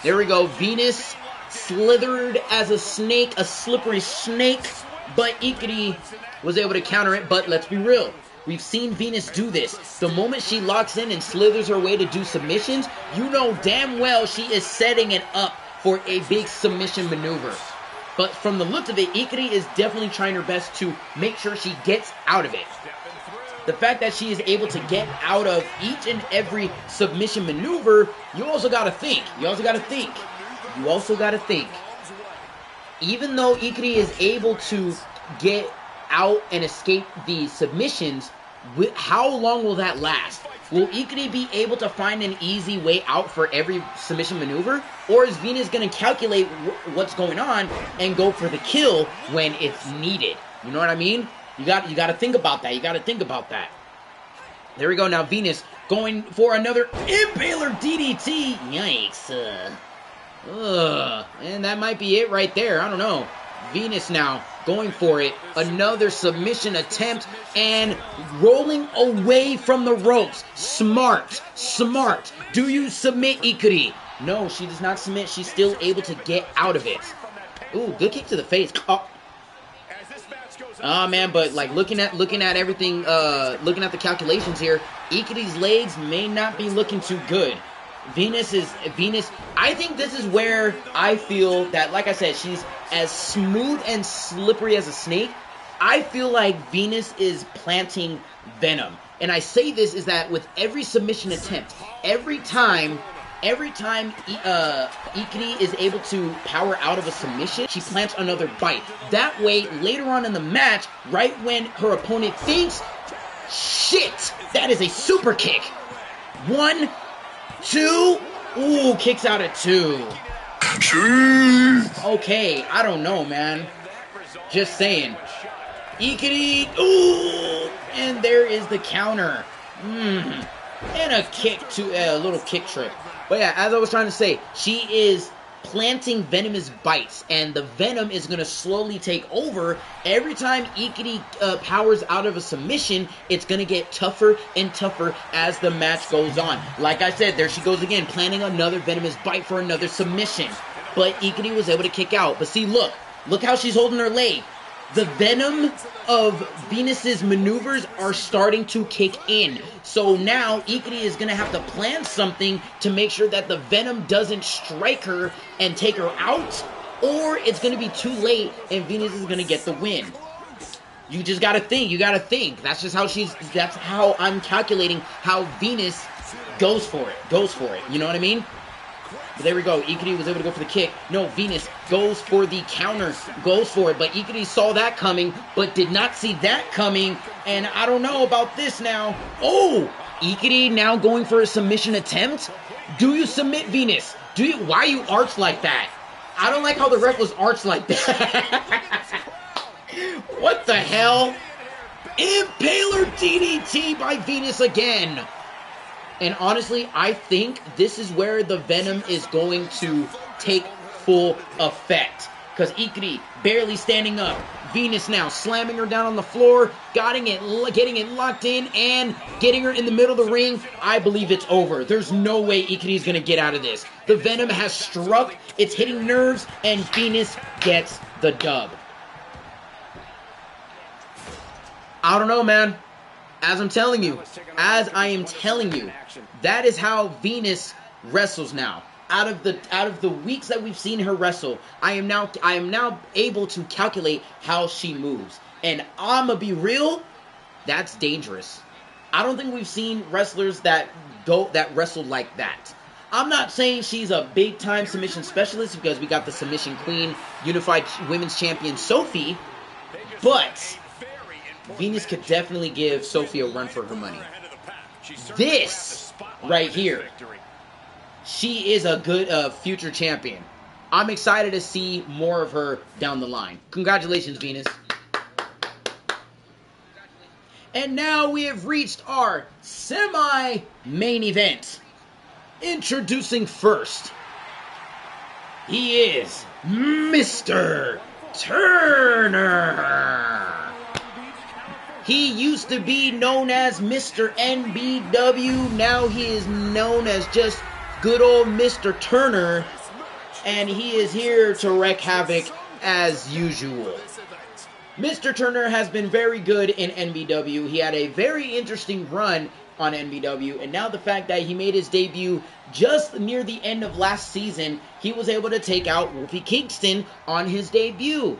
There we go. Venus slithered as a snake, a slippery snake, but Ikari was able to counter it. But let's be real. We've seen Venus do this. The moment she locks in and slithers her way to do submissions, you know damn well she is setting it up for a big submission maneuver. But from the look of it, Ikari is definitely trying her best to make sure she gets out of it. The fact that she is able to get out of each and every submission maneuver, you also got to think. Even though Ikari is able to get out and escape the submissions, how long will that last? Will Ikari be able to find an easy way out for every submission maneuver? Or is Venus going to calculate what's going on and go for the kill when it's needed? You know what I mean? You got to think about that. There we go. Now Venus going for another Impaler DDT. Yikes. And that might be it right there. I don't know. Venus now going for it. Another submission attempt and rolling away from the ropes. Smart. Do you submit, Ikari? No, she does not submit. She's still able to get out of it. Ooh, good kick to the face. Oh man, but like looking at everything, looking at the calculations here, Ikari's legs may not be looking too good. Venus. I think this is where I feel that, like I said, she's as smooth and slippery as a snake. I feel like Venus is planting venom. And I say this is that with every submission attempt, every time Ikari is able to power out of a submission, she plants another bite. That way, later on in the match, right when her opponent thinks, shit, that is a super kick. 1, 2, ooh, kicks out at 2. Okay, I don't know, man. Just saying. Ikari, ooh, and there is the counter. And a kick to a little kick trip. But yeah, as I was trying to say, she is planting venomous bites, and the venom is going to slowly take over. Every time Ikari powers out of a submission, it's going to get tougher and tougher as the match goes on. Like I said, there she goes again, planting another venomous bite for another submission. But Ikari was able to kick out. But see, look how she's holding her leg. The venom of Venus's maneuvers are starting to kick in. So now Ikari is going to have to plan something to make sure that the venom doesn't strike her and take her out, or it's going to be too late and Venus is going to get the win. You just got to think. You got to think. That's how I'm calculating how Venus goes for it. You know what I mean? But there we go. Ikari was able to go for the kick. No, Venus goes for the counter. Goes for it. But Ikari saw that coming, but did not see that coming. And I don't know about this now. Oh! Ikari now going for a submission attempt? Do you submit Venus? Why are you arched like that? I don't like how the ref was arched like that. What the hell? Impaler DDT by Venus again. And honestly, I think this is where the venom is going to take full effect. Because Ikari barely standing up. Venus now slamming her down on the floor, getting it locked in, and getting her in the middle of the ring. I believe it's over. There's no way Ikari is going to get out of this. The venom has struck, it's hitting nerves, and Venus gets the dub. I don't know, man. As I am telling you, that is how Venus wrestles now. Out of the weeks that we've seen her wrestle, I am now able to calculate how she moves. And I'ma be real, that's dangerous. I don't think we've seen wrestlers that wrestle like that. I'm not saying she's a big time submission specialist because we got the submission queen, unified women's champion Sophie, but Venus could definitely give Sophie a run for her money. This right here, she is a good future champion. I'm excited to see more of her down the line. Congratulations, Venus. And now we have reached our semi-main event. Introducing first, he is Mr. Turner. He used to be known as Mr. NBW. Now he is known as just good old Mr. Turner. And he is here to wreak havoc as usual. Mr. Turner has been very good in NBW. He had a very interesting run on NBW. And now the fact that he made his debut just near the end of last season, he was able to take out Wolfie Kingston on his debut.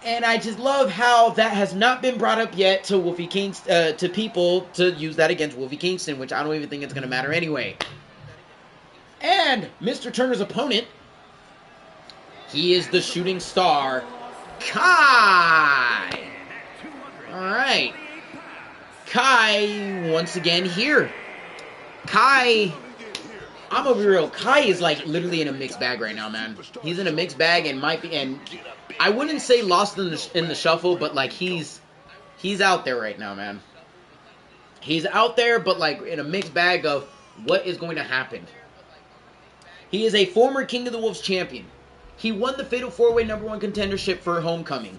And I just love how that has not been brought up yet to to people to use that against Wolfie Kingston, which I don't even think it's going to matter anyway. And Mr. Turner's opponent, he is the shooting star, Kai. Alright. Kai, once again, here. Kai, I'm gonna be real, Kai is like literally in a mixed bag right now, man. He's in a mixed bag and might be, and I wouldn't say lost in the shuffle, but like he's out there right now, man. He's out there, but like in a mixed bag of what is going to happen. He is a former King of the Wolves champion. He won the Fatal 4-Way #1 contendership for Homecoming,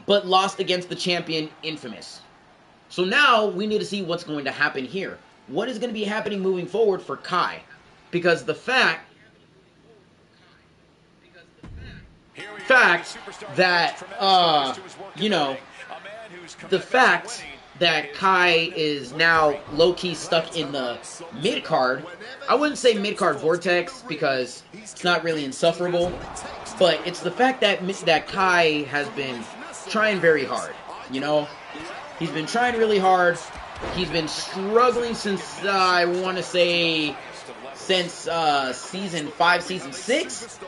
but lost against the champion Infamous. So now we need to see what's going to happen here. What is going to be happening moving forward for Kai? Because the fact that, the fact that Kai is now low-key stuck in the mid-card, I wouldn't say mid-card vortex because it's not really insufferable, but it's the fact that Kai has been trying very hard, you know? He's been trying really hard, He's been struggling since, I want to say, since Season 5, Season 6.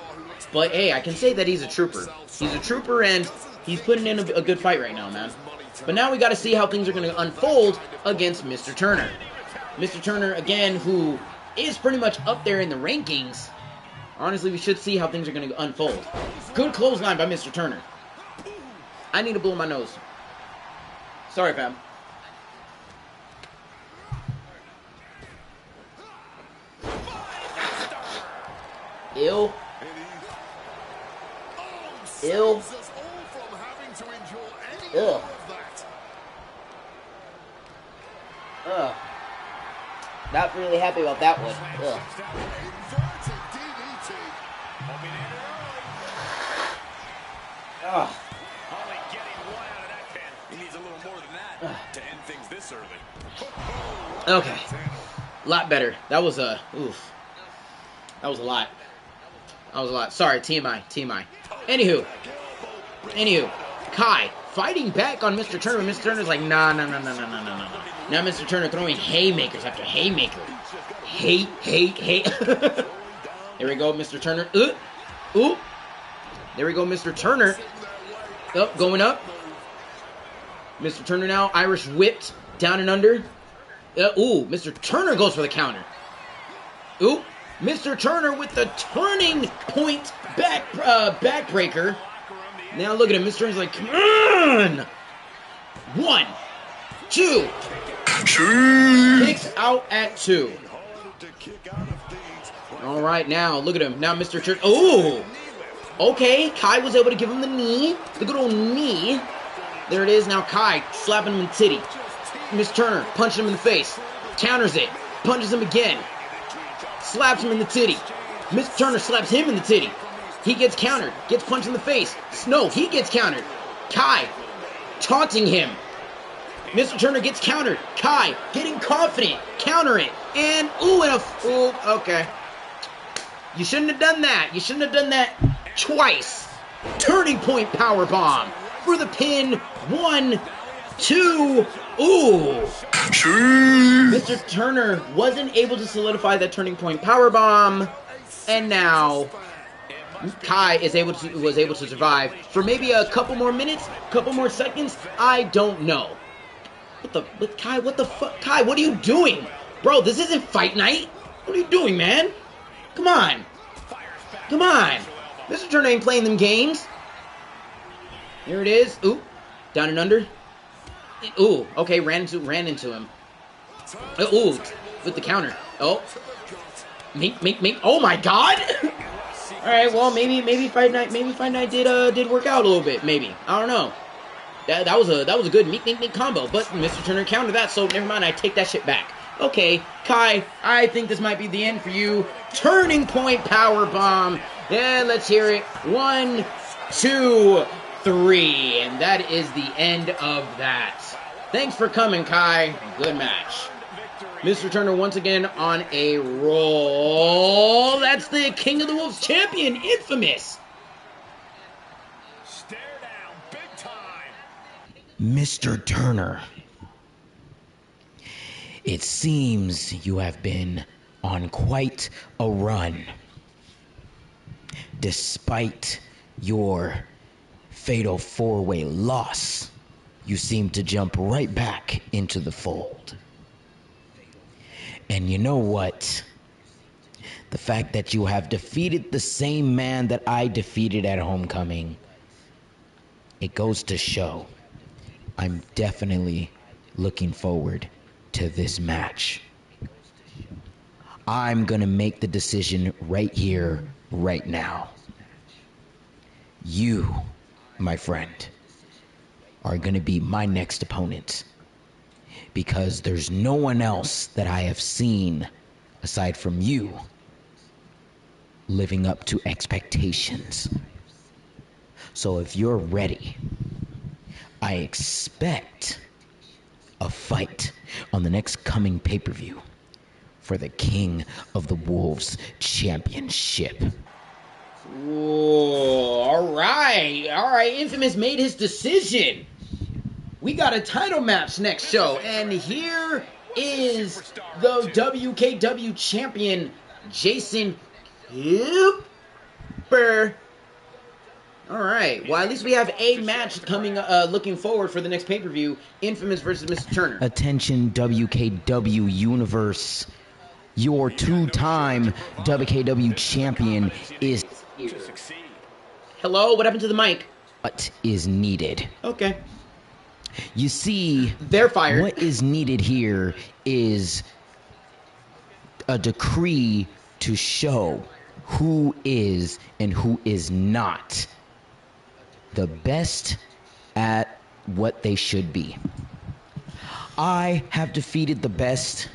But, hey, I can say that he's a trooper. He's a trooper, and he's putting in a good fight right now, man. But now we got to see how things are going to unfold against Mr. Turner. Mr. Turner, again, who is pretty much up there in the rankings. Honestly, we should see how things are going to unfold. Good clothesline by Mr. Turner. I need to blow my nose. Sorry, fam. Ew. Ew. Ugh. Ugh. Not really happy about that one. Ugh. Ugh. Only getting one out of that pin. He needs a little more than that to end things this early. Okay. A lot better. That was a oof. That was a lot. That was a lot. Sorry, TMI. Anywho. Kai fighting back on Mr. Turner. Mr. Turner's like, nah. Now Mr. Turner throwing haymakers after haymaker. Hey. There we go, Mr. Turner. Ooh. There we go, Mr. Turner. Oh, going up. Mr. Turner now, Irish whipped, down and under. Ooh, Mr. Turner goes for the counter. Ooh, Mr. Turner with the turning point backbreaker. Now look at him. Mr. Turner's like, come on. 1, 2. Kicks out at 2. All right, now look at him. Now Mr. Turner. Oh, okay. Kai was able to give him the knee, the good old knee. There it is. Now Kai slapping him in the titty. Mr. Turner punching him in the face. Counters it. Punches him again. Slaps him in the titty. Mr. Turner slaps him in the titty. He gets countered. Gets punched in the face. No, he gets countered. Kai taunting him. Mr. Turner gets countered. Kai getting confident. Counter it. And, okay. You shouldn't have done that. You shouldn't have done that twice. Turning point power bomb for the pin. 1, 2. Ooh. Mr. Turner wasn't able to solidify that turning point power bomb, and now Kai was able to survive for maybe a couple more minutes, couple more seconds. I don't know. Kai, what the fuck? Kai, what are you doing? Bro, this isn't fight night. What are you doing, man? Come on. Mr. Turner ain't playing them games. Here it is. Ooh. Down and under. Ooh. Okay, ran into him. Ooh. With the counter. Oh. Mink. Oh my god. Alright, well, maybe Fight Night did work out a little bit, maybe. I don't know. That was a good mink combo, but Mr. Turner countered that, so never mind, I take that shit back. Okay, Kai, I think this might be the end for you. Turning point power bomb. Yeah, let's hear it. 1, 2, 3. And that is the end of that. Thanks for coming, Kai. Good match. Mr. Turner once again on a roll. That's the King of the Wolves champion, Infamous. Stare down, big time. Mr. Turner, it seems you have been on quite a run. Despite your fatal 4-way loss, you seem to jump right back into the fold. And you know what? The fact that you have defeated the same man that I defeated at Homecoming, it goes to show I'm definitely looking forward to this match. I'm gonna make the decision right here, right now. You, my friend, are gonna be my next opponent, because there's no one else that I have seen aside from you living up to expectations. So if you're ready, I expect a fight on the next coming pay-per-view for the King of the Wolves Championship. Whoa, all right. Infamous made his decision. we got a title match next show, and here is the WKW champion, Jason Cooper. All right. Well, at least we have a match coming, looking forward for the next pay-per-view, Infamous versus Mr. Turner. Attention, WKW Universe. Your two-time WKW champion is here. Hello? What happened to the mic? What is needed? Okay. You see, they're fired. What is needed here is a decree to show who is and who is not the best at what they should be. I have defeated the best,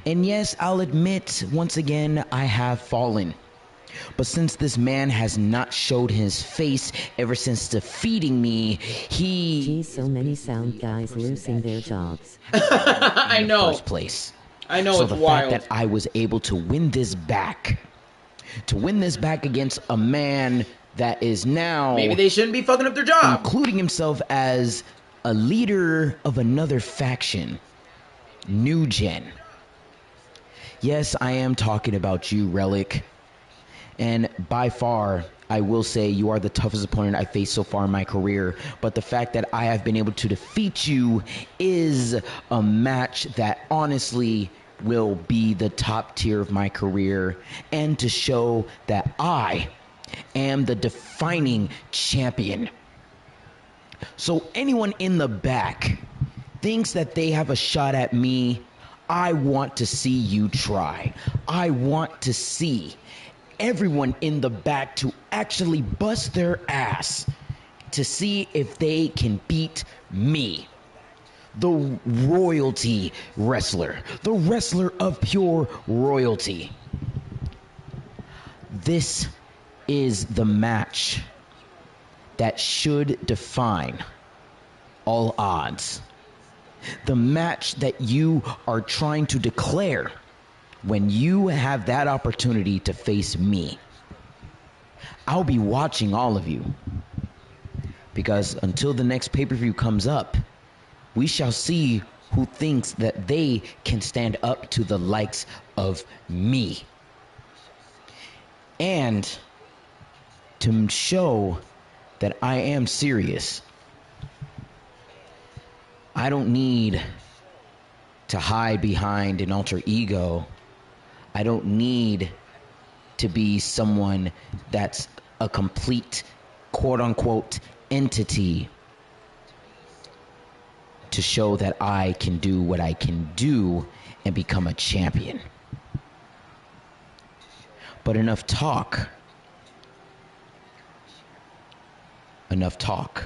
and yes, I'll admit once again I have fallen. But since this man has not showed his face ever since defeating me, Geez, so many sound guys losing their jobs. I know. First place. I know, so it's the wild. fact that I was able to win this back against a man that is now maybe they shouldn't be fucking up their job, including himself as a leader of another faction, New Gen. Yes, I am talking about you, Relic. And by far, I will say you are the toughest opponent I've faced so far in my career. But the fact that I have been able to defeat you is a match that honestly will be the top tier of my career. And to show that I am the defining champion. So anyone in the back thinks that they have a shot at me, I want to see you try. I want to see everyone in the back to actually bust their ass to see if they can beat me, the royalty wrestler, the wrestler of pure royalty. This is the match that should define all odds. The match that you are trying to declare when you have that opportunity to face me. I'll be watching all of you. Because until the next pay-per-view comes up, we shall see who thinks that they can stand up to the likes of me. And to show that I am serious, I don't need to hide behind an alter ego. I don't need to be someone that's a complete, quote-unquote, entity to show that I can do what I can do and become a champion. But enough talk. Enough talk.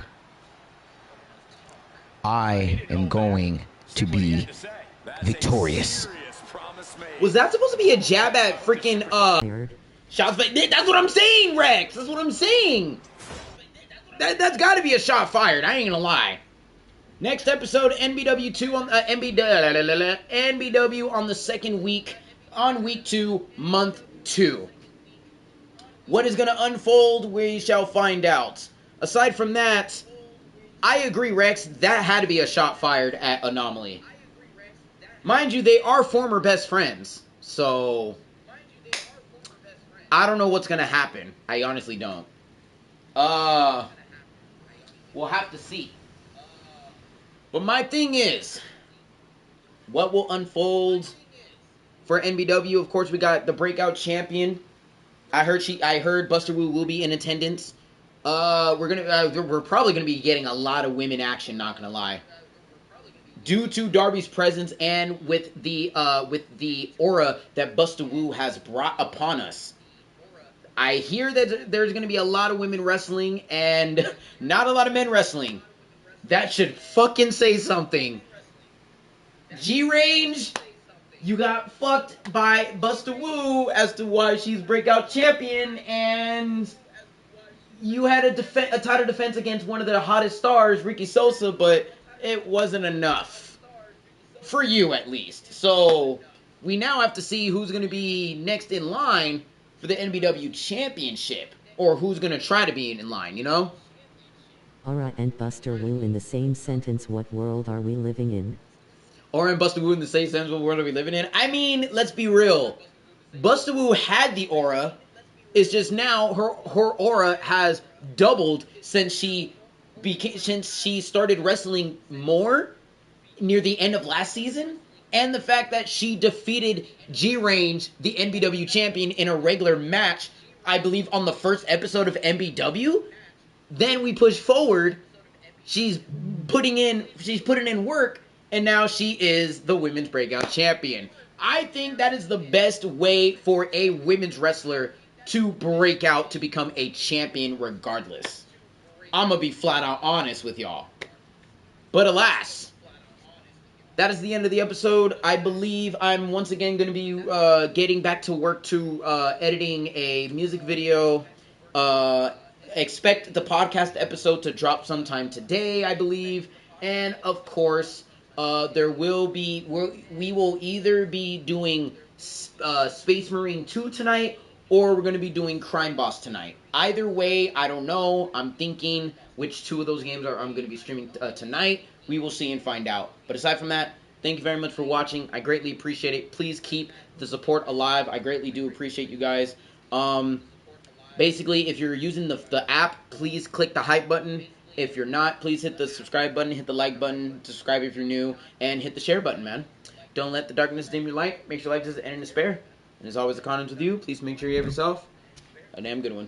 I am going to be victorious. Was that supposed to be a jab at freaking, shots? That's what I'm saying, Rex. That's what I'm saying. That's got to be a shot fired. I ain't gonna lie. Next episode, NBW2 on NBW on the second week, on week 2, month 2. What is gonna unfold? We shall find out. Aside from that, I agree, Rex. That had to be a shot fired at Anomaly. Mind you, they are former best friends, so I don't know what's gonna happen. I honestly don't. We'll have to see. But my thing is, what will unfold for NBW? Of course, we got the breakout champion. I heard Buster Wu will be in attendance. We're probably gonna be getting a lot of women action. Not gonna lie. Due to Darby's presence and with the aura that Buster Wu has brought upon us, I hear that there's going to be a lot of women wrestling and not a lot of men wrestling. That should fucking say something. G-Range, you got fucked by Buster Wu as to why she's breakout champion, and you had a title defense against one of the hottest stars, Ricky Sosa, but it wasn't enough. For you, at least. So, we now have to see who's going to be next in line for the NBW Championship. Or who's going to try to be in line, you know? Aura and Buster Wu in the same sentence. What world are we living in? Aura and Buster Wu in the same sense. What world are we living in? I mean, let's be real. Buster Wu had the aura. It's just now her aura has doubled since she started wrestling more near the end of last season, and the fact that she defeated G-Range, the NBW champion, in a regular match, I believe on the first episode of NBW. Then we push forward. She's putting in work, and now she is the women's breakout champion. I think that is the best way for a women's wrestler to break out to become a champion regardless. I'm going to be flat out honest with y'all. But alas, that is the end of the episode. I believe I'm once again going to be getting back to work to editing a music video. Expect the podcast episode to drop sometime today, I believe. And of course, we will either be doing Space Marine 2 tonight, or we're going to be doing Crime Boss tonight. Either way, I don't know. I'm thinking which two of those games I'm going to be streaming tonight. We will see and find out. But aside from that, thank you very much for watching. I greatly appreciate it. Please keep the support alive. I greatly do appreciate you guys. Basically, if you're using the app, please click the hype button. If you're not, please hit the subscribe button, hit the like button, subscribe if you're new, and hit the share button, man. Don't let the darkness dim your light. Make sure life doesn't end in despair. And as always, the condoms with you. Please make sure you have yourself a damn good one.